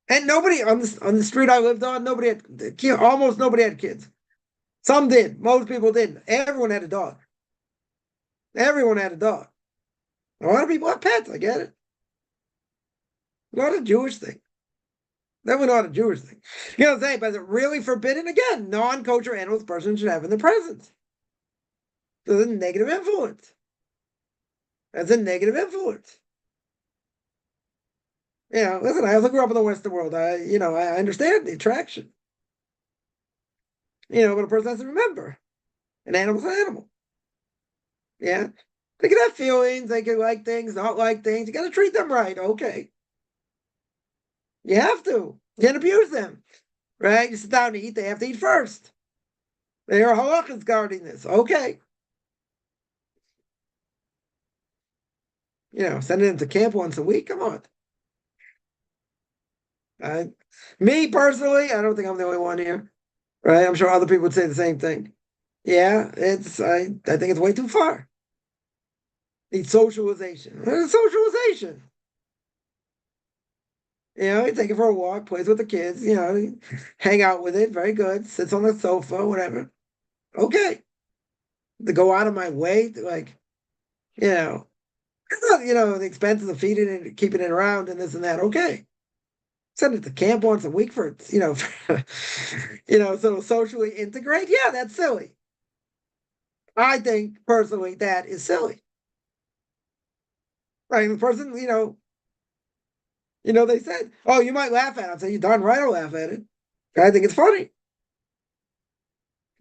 And nobody on the street I lived on, almost nobody had kids. Some did. Most people didn't. Everyone had a dog. Everyone had a dog. A lot of people have pets. I get it. Not a Jewish thing. Definitely not a Jewish thing. You know what I'm saying? But is it really forbidden? Again, non-kosher animals person should have in their presence. There's a negative influence. That's a negative influence. Listen, I also grew up in the Western world. I understand the attraction. But a person has to remember an animal's an animal. Yeah. They can have feelings, they can like things, not like things. You got to treat them right. Okay. You have to. You can't abuse them. Right? You sit down to eat, they have to eat first. Their halach is guarding this. Okay. Sending them to camp once a week. Come on. Me personally, I don't think I'm the only one here. Right? I'm sure other people would say the same thing. Yeah, I think it's way too far. Need socialization. Socialization. You take it for a walk, plays with the kids, hang out with it, very good. Sits on the sofa, whatever. Okay. To go out of my way to the expenses of feeding it, keeping it around and this and that. Okay. Send it to camp once a week for so socially integrate. Yeah, that's silly. I think personally that is silly. Right. The person, they said, oh, you might laugh at it. I say, you darn right I'll laugh at it. I think it's funny.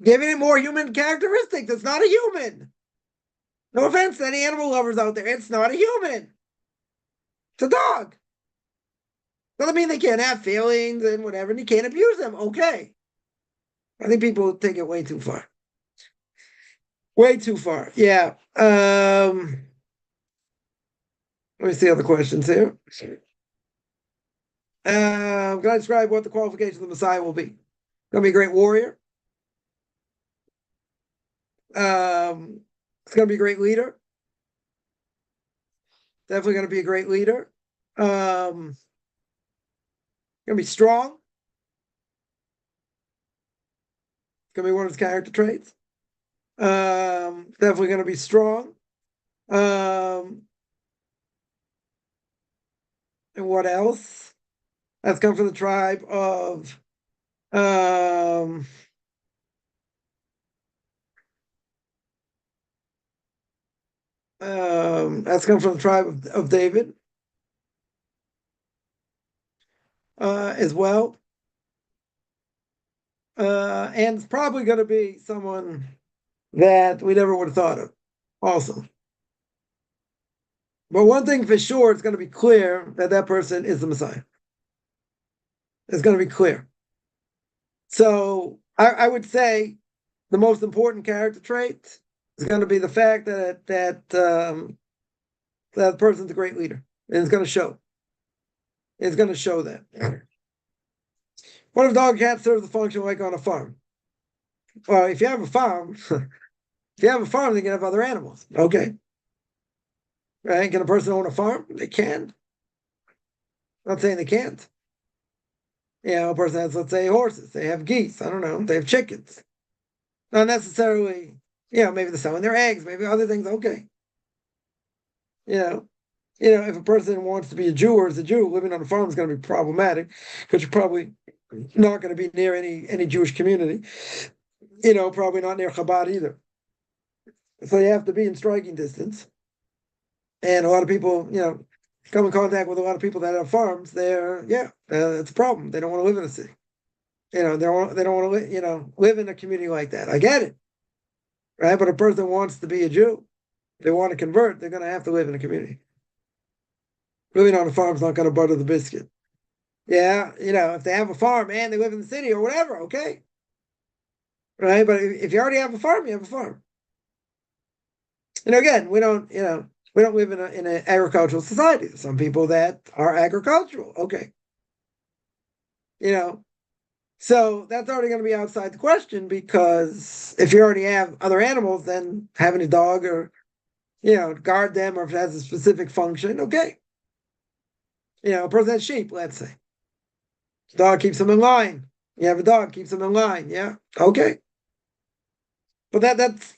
Giving it more human characteristics. It's not a human. No offense to any animal lovers out there. It's not a human. It's a dog. Doesn't mean they can't have feelings and whatever, and you can't abuse them. Okay. I think people take it way too far. Way too far. Yeah. Let me see other questions here. Can I describe what the qualifications of the Messiah will be? Going to be a great warrior. It's going to be a great leader. Definitely going to be a great leader. Going to be strong. It's going to be one of his character traits. Definitely going to be strong. And what else? That's come from the tribe of that's come from the tribe of David as well. And it's probably going to be someone that we never would have thought of also. But one thing for sure, it's going to be clear that that person is the Messiah. It's going to be clear. So I would say the most important character trait is going to be the fact that person's a great leader, and it's going to show. It's going to show that. What if dog can't serve the function like on a farm? Well, if you have a farm, then you can have other animals. Okay. Right? Can a person own a farm? They can. I'm not saying they can't. A person has, let's say, horses. They have geese. I don't know. They have chickens. Not necessarily, maybe they're selling their eggs, maybe other things. Okay. If a person wants to be a Jew or is a Jew, living on a farm is going to be problematic because you're probably not going to be near any Jewish community. Probably not near Chabad either. So you have to be in striking distance. And a lot of people, come in contact with a lot of people that have farms. It's a problem. They don't want to live in a city. They don't want to, live in a community like that. I get it, right? But a person wants to be a Jew. If they want to convert, they're going to have to live in a community. Living on a farm is not going to butter the biscuit. Yeah, if they have a farm and they live in the city or whatever, okay. Right? But if you already have a farm, you have a farm. Again, we don't live in an agricultural society. Some people that are agricultural, okay. So that's already going to be outside the question because if you already have other animals, then having a dog or, guard them or if it has a specific function, okay. A person has sheep, let's say. Dog keeps them in line. You have a dog, keeps them in line. Yeah, okay. But that's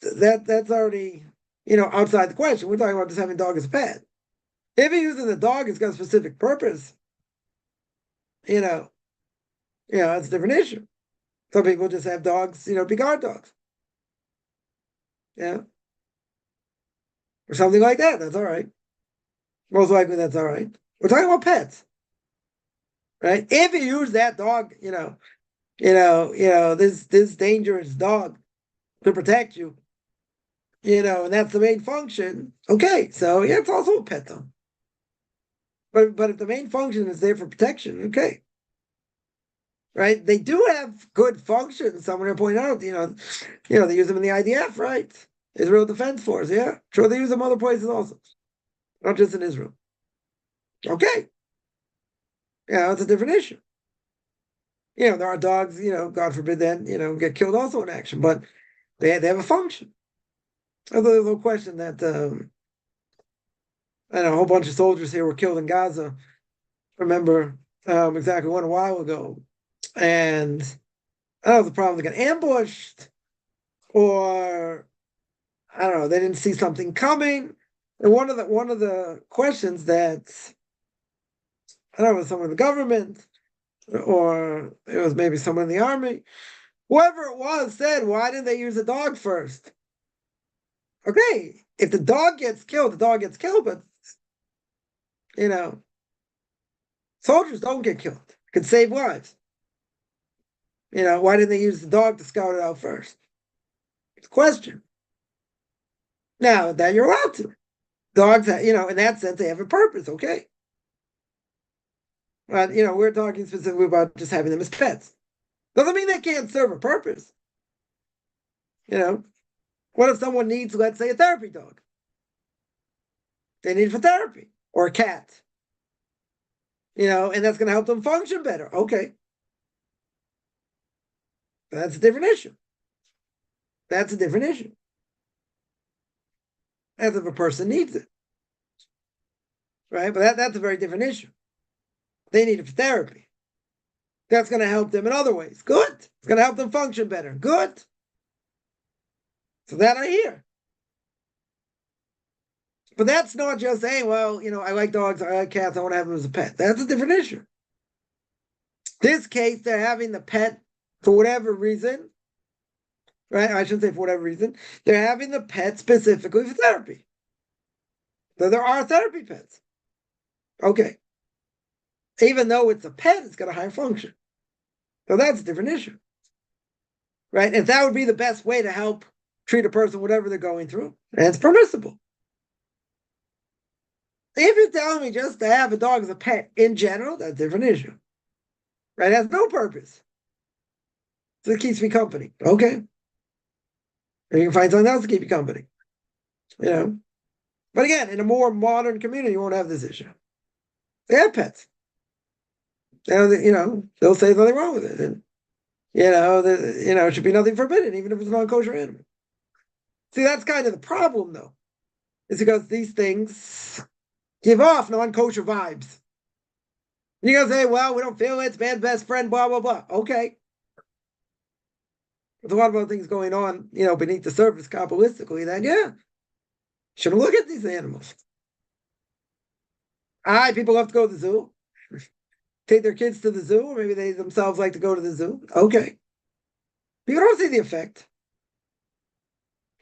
already, outside the question. We're talking about just having a dog as a pet. If you're using the dog, it's got a specific purpose. That's a different issue. Some people just have dogs, be guard dogs. Yeah. Or something like that. That's all right. Most likely that's all right. We're talking about pets. Right? If you use that dog, this dangerous dog to protect you, and that's the main function. Okay, so yeah, it's also a pet though. But if the main function is there for protection, okay. Right? They do have good functions. Someone to point out, they use them in the IDF, right? Israel Defense Force, yeah. Sure, they use them other places also, not just in Israel. Okay. Yeah, that's a different issue. There are dogs, God forbid, then, get killed also in action, but they have a function. Although there's no question that I know a whole bunch of soldiers here were killed in Gaza. I remember exactly one a while ago. And I don't know if the problem they got ambushed or I don't know, they didn't see something coming. And one of the questions that I don't know, it was someone in the government or it was maybe someone in the army, whoever it was said, why didn't they use a dog first? Okay, if the dog gets killed, the dog gets killed, but soldiers don't get killed. It could save lives. Why didn't they use the dog to scout it out first? It's a question. Now, that you're allowed to. Dogs, in that sense, they have a purpose, okay? But, we're talking specifically about just having them as pets. Doesn't mean they can't serve a purpose. What if someone needs, let's say, a therapy dog? They need it for therapy. Or a cat. And that's going to help them function better. Okay. That's a different issue. That's a different issue. As if a person needs it. Right? But that's a very different issue. They need it for therapy. That's going to help them in other ways. Good. It's going to help them function better. Good. So that I hear. But that's not just saying, well, I like dogs, I like cats, I want to have them as a pet. That's a different issue. This case, they're having the pet for whatever reason, right? I shouldn't say for whatever reason. They're having the pet specifically for therapy. So there are therapy pets. Okay. Even though it's a pet, it's got a higher function. So that's a different issue. right? And if that would be the best way to help treat a person, whatever they're going through, and it's permissible. If you're telling me just to have a dog as a pet in general, that's a different issue, right? It has no purpose. So it keeps me company. Okay. And you can find something else to keep you company, you know? But again, in a more modern community, you won't have this issue. They have pets. They'll say nothing wrong with it. And, it should be nothing forbidden, even if it's a non-kosher animal. See, that's kind of the problem, though, is because these things give off non-kosher vibes. And you're going to say, well, we don't feel it, it's man's best friend, blah, blah, blah. Okay. There's a lot of other things going on, beneath the surface, Kabbalistically, then, yeah, should look at these animals. People love to go to the zoo. Take their kids to the zoo, or maybe they themselves like to go to the zoo. Okay. People don't see the effect.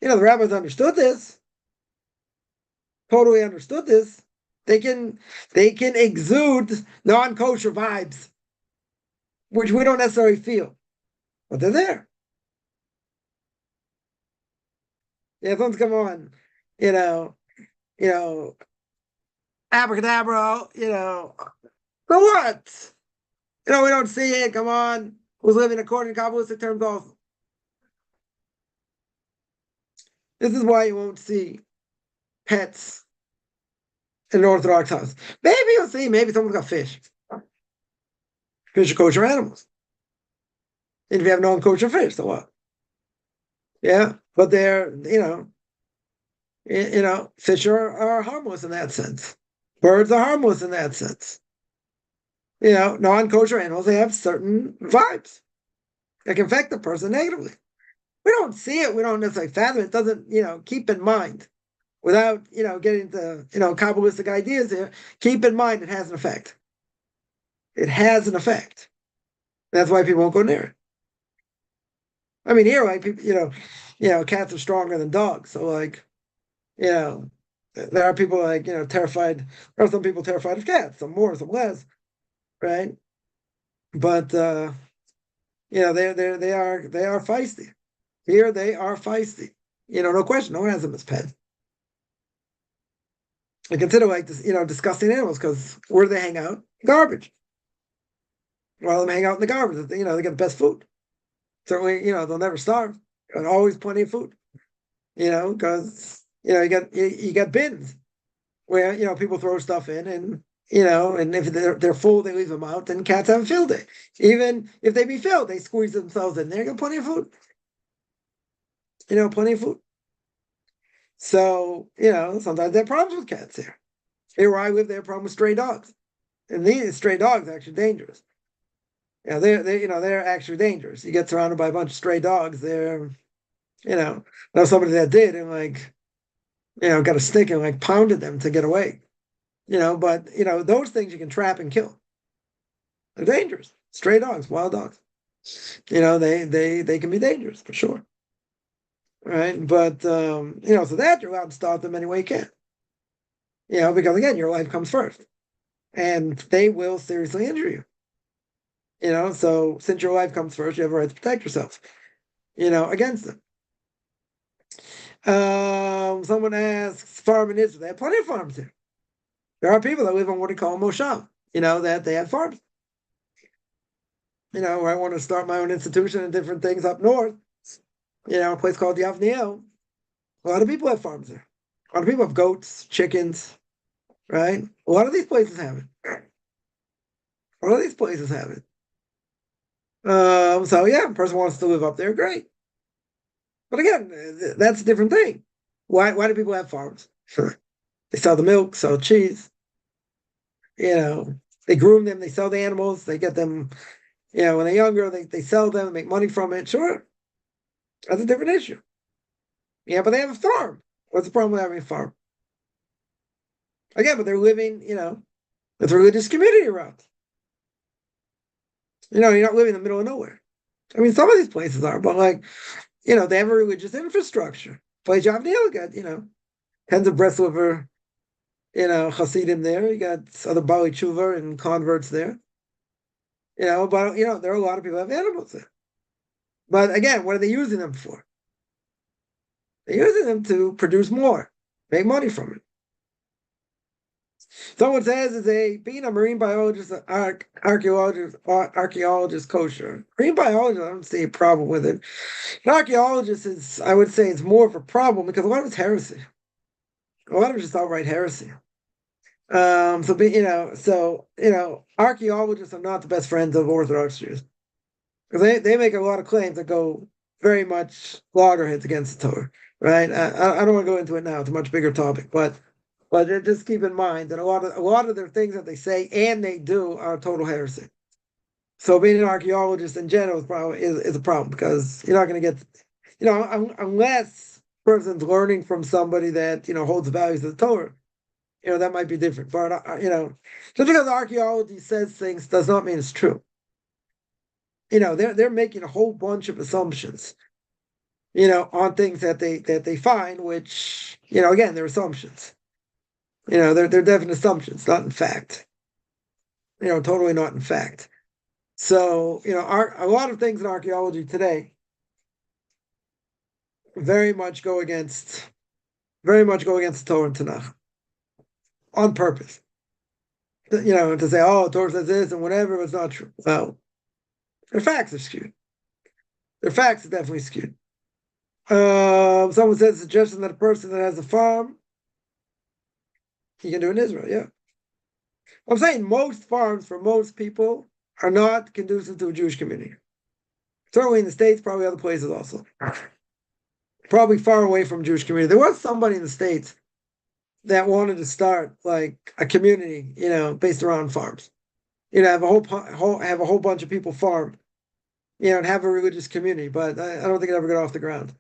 The rabbis understood this. Totally understood this. They can exude non-kosher vibes, which we don't necessarily feel, but they're there. Yeah, someone's come on, abracadabra, so what? We don't see it. Come on. Who's living according to Kabbalistic terms also? This is why you won't see pets in an Orthodox house. Maybe you'll see, maybe someone's got fish. Fish are kosher animals. And if you have non-kosher fish, so what? Yeah, but they're, fish are harmless in that sense. Birds are harmless in that sense. Non-kosher animals, they have certain vibes that can affect the person negatively. We don't see it. We don't necessarily fathom it. It doesn't, keep in mind, without, getting into, Kabbalistic ideas here, keep in mind it has an effect. It has an effect. That's why people won't go near it. I mean, here, like, people, cats are stronger than dogs. So, like, there are people, like, terrified. There are some people terrified of cats, some more, some less, right? But, they are feisty. Here they are feisty. No question. No one has them as pets. I consider like this, disgusting animals because where do they hang out? Garbage. A lot of them hang out in the garbage. They get the best food. Certainly, they'll never starve. And always plenty of food. Because you got bins where people throw stuff in, and and if they're full, they leave them out. And cats have a field day. Even if they be filled, they squeeze themselves in there. Got plenty of food. Plenty of food. So sometimes they have problems with cats here. Here where I live, they have a problem with stray dogs, and these stray dogs are actually dangerous. Yeah, they're actually dangerous. You get surrounded by a bunch of stray dogs. They're, know somebody that did, and like, got a stick and like pounded them to get away. But those things you can trap and kill. They're dangerous. Stray dogs, wild dogs. They can be dangerous for sure. Right, but so that you're allowed to stop them any way you can. Because again, your life comes first, and they will seriously injure you. So since your life comes first, you have a right to protect yourself. Against them. Someone asks, farm in Israel. They have plenty of farms here. There are people that live on what we call moshav. That they have farms. Where I want to start my own institution and different things up north. A place called Yavniel. A lot of people have farms there. A lot of people have goats, chickens, right? A lot of these places have it. A lot of these places have it. So yeah, a person wants to live up there, great. But again, that's a different thing. Why do people have farms? They sell the milk, sell cheese. They groom them, they sell the animals, they get them, when they're younger, they sell them, make money from it. Sure. That's a different issue. Yeah, but they have a farm. What's the problem with having a farm? Again, but they're living, with a religious community around. You're not living in the middle of nowhere. I mean, some of these places are, but like, they have a religious infrastructure. Place Yavniel got, tens of Breslover, Hasidim there. You got other Bali Tshuva and converts there. But there are a lot of people who have animals there. But again, what are they using them for? They're using them to produce more, make money from it. Someone says, being a marine biologist, archaeologist kosher? Marine biologist, I don't see a problem with it. An archaeologist is, I would say, it's more of a problem because a lot of it's heresy. A lot of it's just outright heresy. Archaeologists are not the best friends of Orthodox Jews because they make a lot of claims that go very much loggerheads against the Torah, right? I don't want to go into it now; it's a much bigger topic, but just keep in mind that a lot of their things that they say and they do are total heresy. So being an archaeologist in general is a problem because you're not going to get, unless a person's learning from somebody that holds the values of the Torah. That might be different. But, just because archaeology says things does not mean it's true. They're making a whole bunch of assumptions, on things that they find, which, again, they're assumptions. They're definite assumptions, not in fact. Totally not in fact. So, a lot of things in archaeology today very much go against the Torah and Tanakh on purpose. To say, oh, Torah says this and whatever, but it's not true. Well, their facts are skewed. Their facts are definitely skewed. Someone says suggestion that a person that has a farm, he can do in Israel, yeah. I'm saying most farms for most people are not conducive to a Jewish community. Certainly in the States, probably other places also. Probably far away from Jewish community. There was somebody in the States that wanted to start like a community, based around farms. Have a whole bunch of people farm, and have a religious community. But I don't think it ever got off the ground.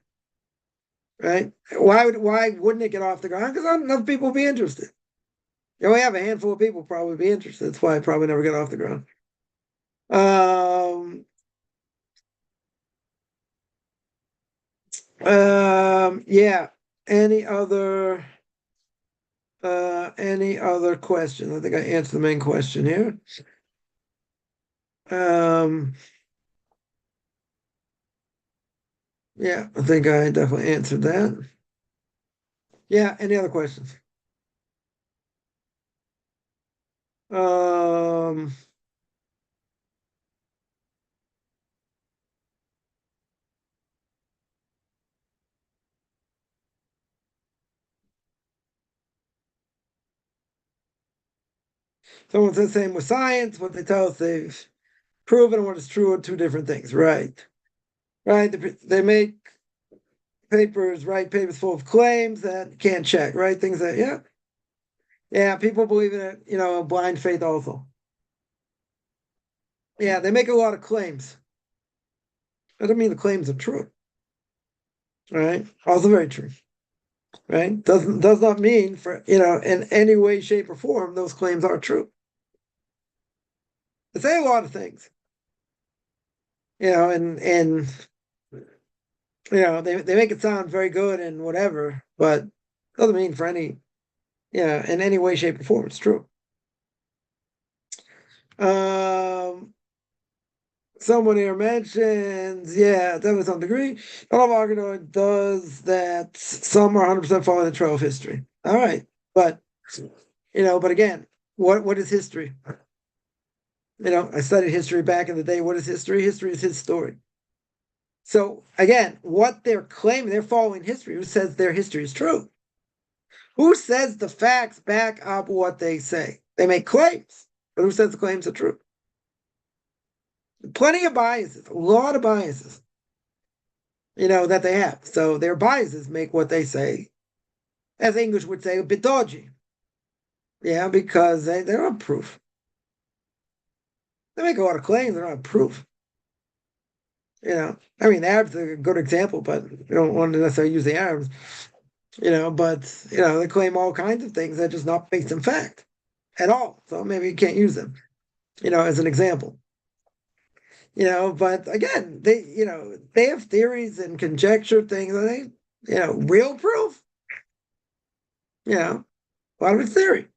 Right? Why wouldn't it get off the ground? Because not enough people would be interested. You only have a handful of people probably be interested. That's why it probably never got off the ground. Yeah. Any other questions? I think I answered the main question here. Yeah, I think I definitely answered that. Yeah, any other questions? Um, Someone says same with science. What they tell us they've proven what is true are two different things, right? Right? They make write papers full of claims that you can't check, right? Things that, yeah, people believe in it, blind faith also. Yeah, they make a lot of claims. That doesn't mean the claims are true, right? Also very true, right? Does not mean for in any way, shape, or form those claims are true. They say a lot of things, and they make it sound very good and whatever, but doesn't mean for any in any way, shape, or form it's true. Someone here mentions, definitely some degree. All of Argonaut does that. Some are 100% following the trail of history. All right, but again, what is history? I studied history back in the day. What is history? History is his story. So again, what they're claiming, they're following history. Who says their history is true? Who says the facts back up what they say? They make claims, but who says the claims are true? Plenty of biases, a lot of biases, that they have. So their biases make what they say, as English would say, a bit dodgy. Yeah, because they don't proof. They make a lot of claims, they're not proof. The Arabs are a good example, but we don't want to necessarily use the Arabs. But they claim all kinds of things that are just not based in fact at all. So maybe you can't use them, as an example. But again, they have theories and conjecture things, and real proof. A lot of it's theory.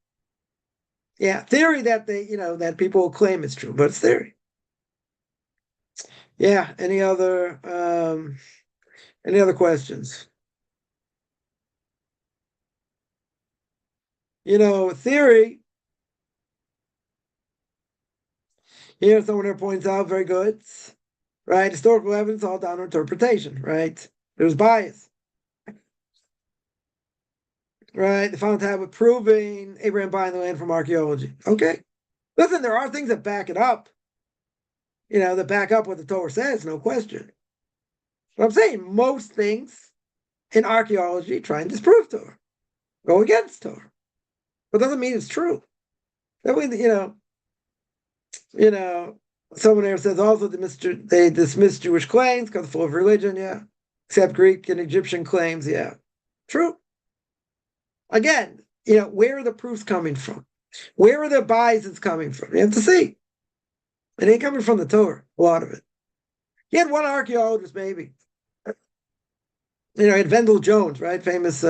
Yeah, theory that that people claim is true, but it's theory. Yeah. Any other questions? Theory. Here, someone here points out, very good, right? Historical evidence all down to interpretation, right? There's bias, right? They found tablet proving Abraham buying the land from archaeology. Okay. Listen, there are things that back it up, that back up what the Torah says, no question. But I'm saying most things in archaeology try and disprove Torah, go against Torah. But doesn't mean it's true. That way, you know, someone here says also they dismiss Jewish claims because full of religion, yeah. Except Greek and Egyptian claims, yeah. True. Again, where are the proofs coming from? Where are the biases coming from? You have to see. It ain't coming from the Torah, a lot of it. He had one archaeologist, maybe. He had Vendel Jones, right? Famous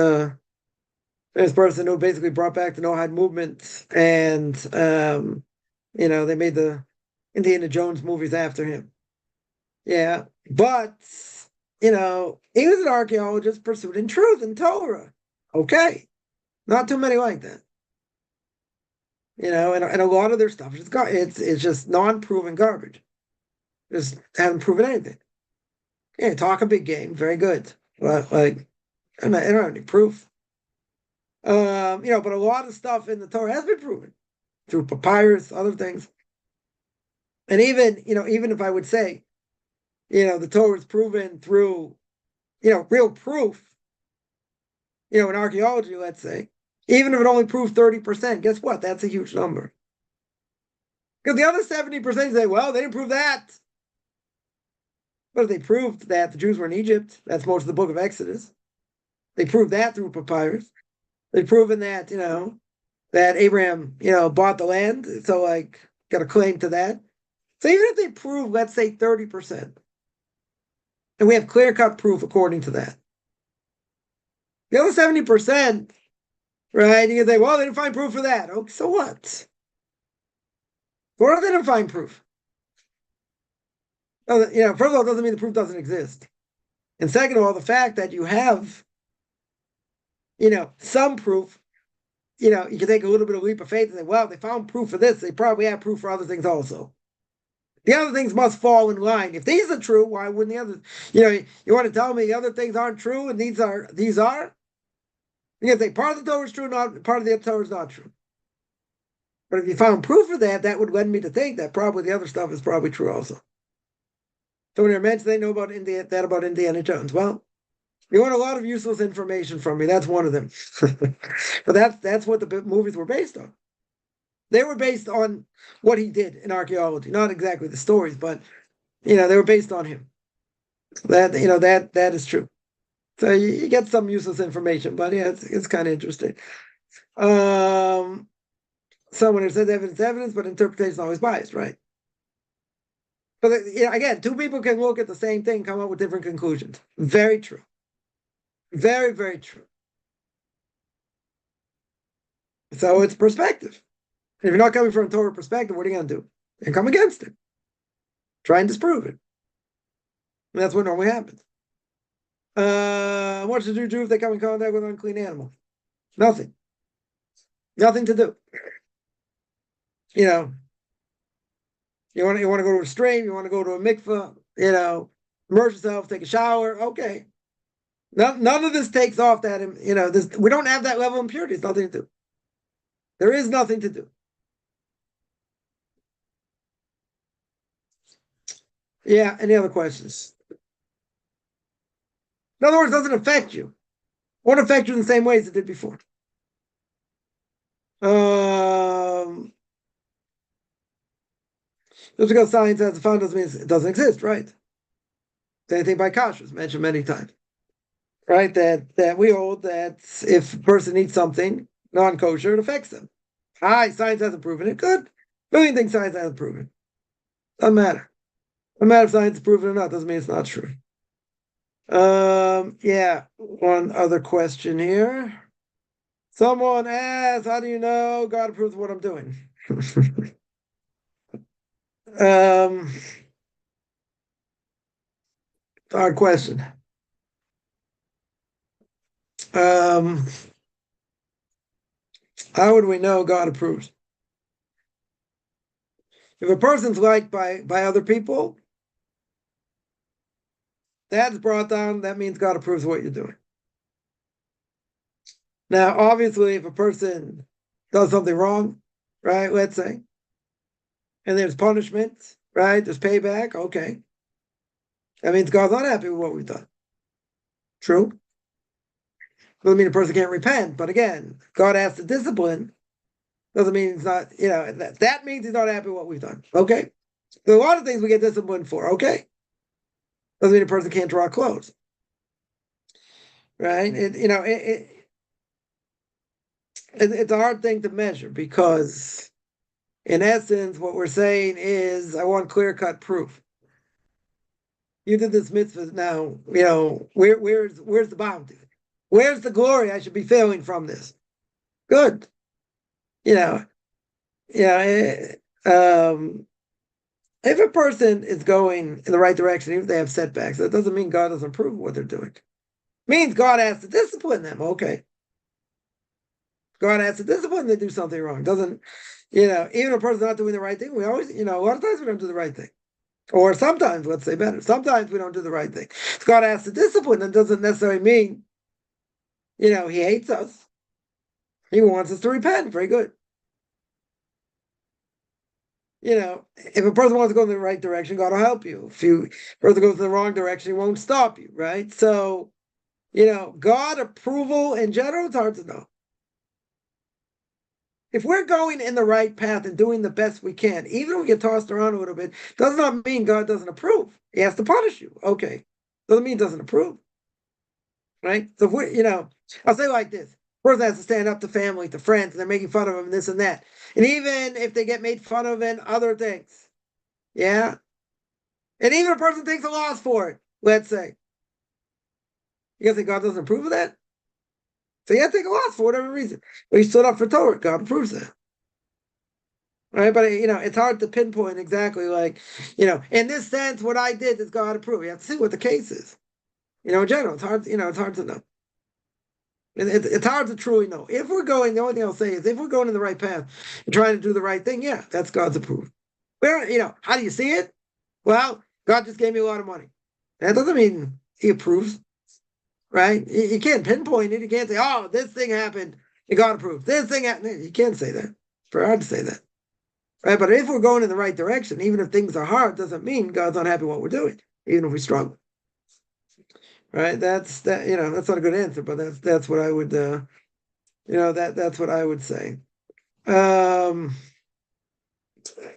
person who basically brought back the Noahide movement, and they made the Indiana Jones movies after him. Yeah, but he was an archaeologist pursuing truth and Torah. Okay, not too many like that. And a lot of their stuff is it's just non-proven garbage. Just haven't proven anything. Yeah, talk a big game, very good, but like I don't have any proof. But a lot of stuff in the Torah has been proven through papyrus, other things. And even if I would say, the Torah is proven through, real proof, in archaeology, let's say, even if it only proved 30%, guess what? That's a huge number. Because the other 70% say, well, they didn't prove that. But they proved that the Jews were in Egypt. That's most of the book of Exodus. They proved that through papyrus. They've proven that, that Abraham, bought the land. So, got a claim to that. So even if they prove, let's say 30%, and we have clear-cut proof according to that, the other 70%, right, you can say, well, they didn't find proof for that. Okay, so what? Or they didn't find proof. First of all, it doesn't mean the proof doesn't exist. And second of all, the fact that you have, some proof, you can take a little bit of leap of faith and say, well, they found proof for this. They probably have proof for other things also. The other things must fall in line. If these are true, why wouldn't the others? You want to tell me the other things aren't true and these are? You can say part of the Torah is true, not part of the Torah is not true. But if you found proof of that, that would lead me to think that probably the other stuff is probably true also. So when I mentioned they know about Indiana Jones, well, you want a lot of useless information from me. That's one of them. But that's what the movies were based on. They were based on what he did in archaeology, not exactly the stories, but they were based on him. That that is true. So you get some useless information, but yeah, it's kind of interesting. Someone who says evidence, but interpretation is always biased, right? But again, two people can look at the same thing, come up with different conclusions. Very true. Very, very true. So it's perspective. If you're not coming from a Torah perspective, what are you going to do? And come against it. Try and disprove it. And that's what normally happens. What should you do if they come in contact with an unclean animal? Nothing. Nothing to do. You want to go to a stream, you want to go to a mikveh, immerse yourself, take a shower. Okay. None of this takes off that, we don't have that level of impurity. It's nothing to do. There is nothing to do. Yeah, any other questions? In other words, it doesn't affect you. It won't affect you in the same way as it did before. Just because science has a found doesn't mean it doesn't exist, right? Same thing by kashrus, mentioned many times. Right? That we hold that if a person eats something non-kosher, it affects them. Science hasn't proven it. Good. Million things science hasn't proven. Doesn't matter. Doesn't matter if science has proven it or not. Doesn't mean it's not true. Yeah. One other question here. Someone asked, "How do you know God approves of what I'm doing?" Hard question. How would we know God approves? If a person's liked by other people, that's brought down, that means God approves of what you're doing. Now, obviously, if a person does something wrong, right, let's say, and there's punishment, right, there's payback, okay. That means God's not happy with what we've done. True. Doesn't mean a person can't repent, but again, God has to discipline. Doesn't mean he's not, that means he's not happy with what we've done. Okay. There's a lot of things we get disciplined for. Okay. Doesn't mean a person can't draw close. Right? It's a hard thing to measure because in essence, what we're saying is I want clear-cut proof. You did this mitzvah now, where's the bounty? Where's the glory I should be feeling from this? Good. If a person is going in the right direction, even if they have setbacks, that doesn't mean God doesn't approve of what they're doing. It means God has to discipline them. Okay. God has to discipline them to do something wrong. Doesn't, even if a person's not doing the right thing, we always, a lot of times we don't do the right thing. Or sometimes, let's say better, sometimes we don't do the right thing. So God has to discipline them doesn't necessarily mean, he hates us. He wants us to repent. Very good. If a person wants to go in the right direction, God will help you. If a person goes in the wrong direction, he won't stop you, right? So, God approval in general, it's hard to know. If we're going in the right path and doing the best we can, even if we get tossed around a little bit, does not mean God doesn't approve. He has to punish you. Okay. Doesn't mean he doesn't approve. Right? So if we, I'll say like this. Person has to stand up to family, to friends, and they're making fun of him, this and that. And even if they get made fun of in other things, yeah. And even if a person takes a loss for it, let's say. You guys think God doesn't approve of that? So you have to take a loss for whatever reason. But he stood up for Torah. God approves that. Right? But, it's hard to pinpoint exactly like, in this sense, what I did is God approved. You have to see what the case is. In general, it's hard, it's hard to know. It's hard to truly know. If we're going, the only thing I'll say is if we're going in the right path and trying to do the right thing, yeah, that's God's approval. Where, how do you see it? Well, God just gave me a lot of money. That doesn't mean he approves, right? You can't pinpoint it. You can't say, oh, this thing happened and God approved. This thing happened. You can't say that. It's very hard to say that. Right? But if we're going in the right direction, even if things are hard, doesn't mean God's not happy with what we're doing, even if we struggle. Right? That's not a good answer, but that's what I would that's what I would say.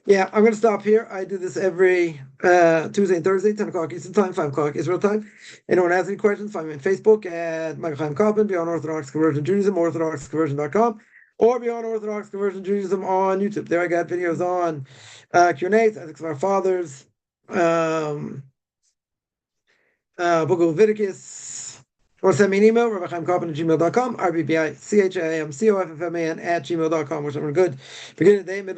Yeah, I'm gonna stop here. I do this every Tuesday and Thursday, 10 o'clock Eastern time, 5 o'clock Israel time. Anyone has any questions, find me on Facebook at Michael Chaim Kaufman, Beyond Orthodox Conversion Judaism, orthodoxconversion.com, or Beyond Orthodox Conversion Judaism on YouTube. There I got videos on Q&As, ethics of our fathers, Book of Leviticus. Or send me an email, rabbichaimkaufman@gmail.com, RBBICHIMCOFFMAN @gmail.com, which I'm good. Beginning of the day, middle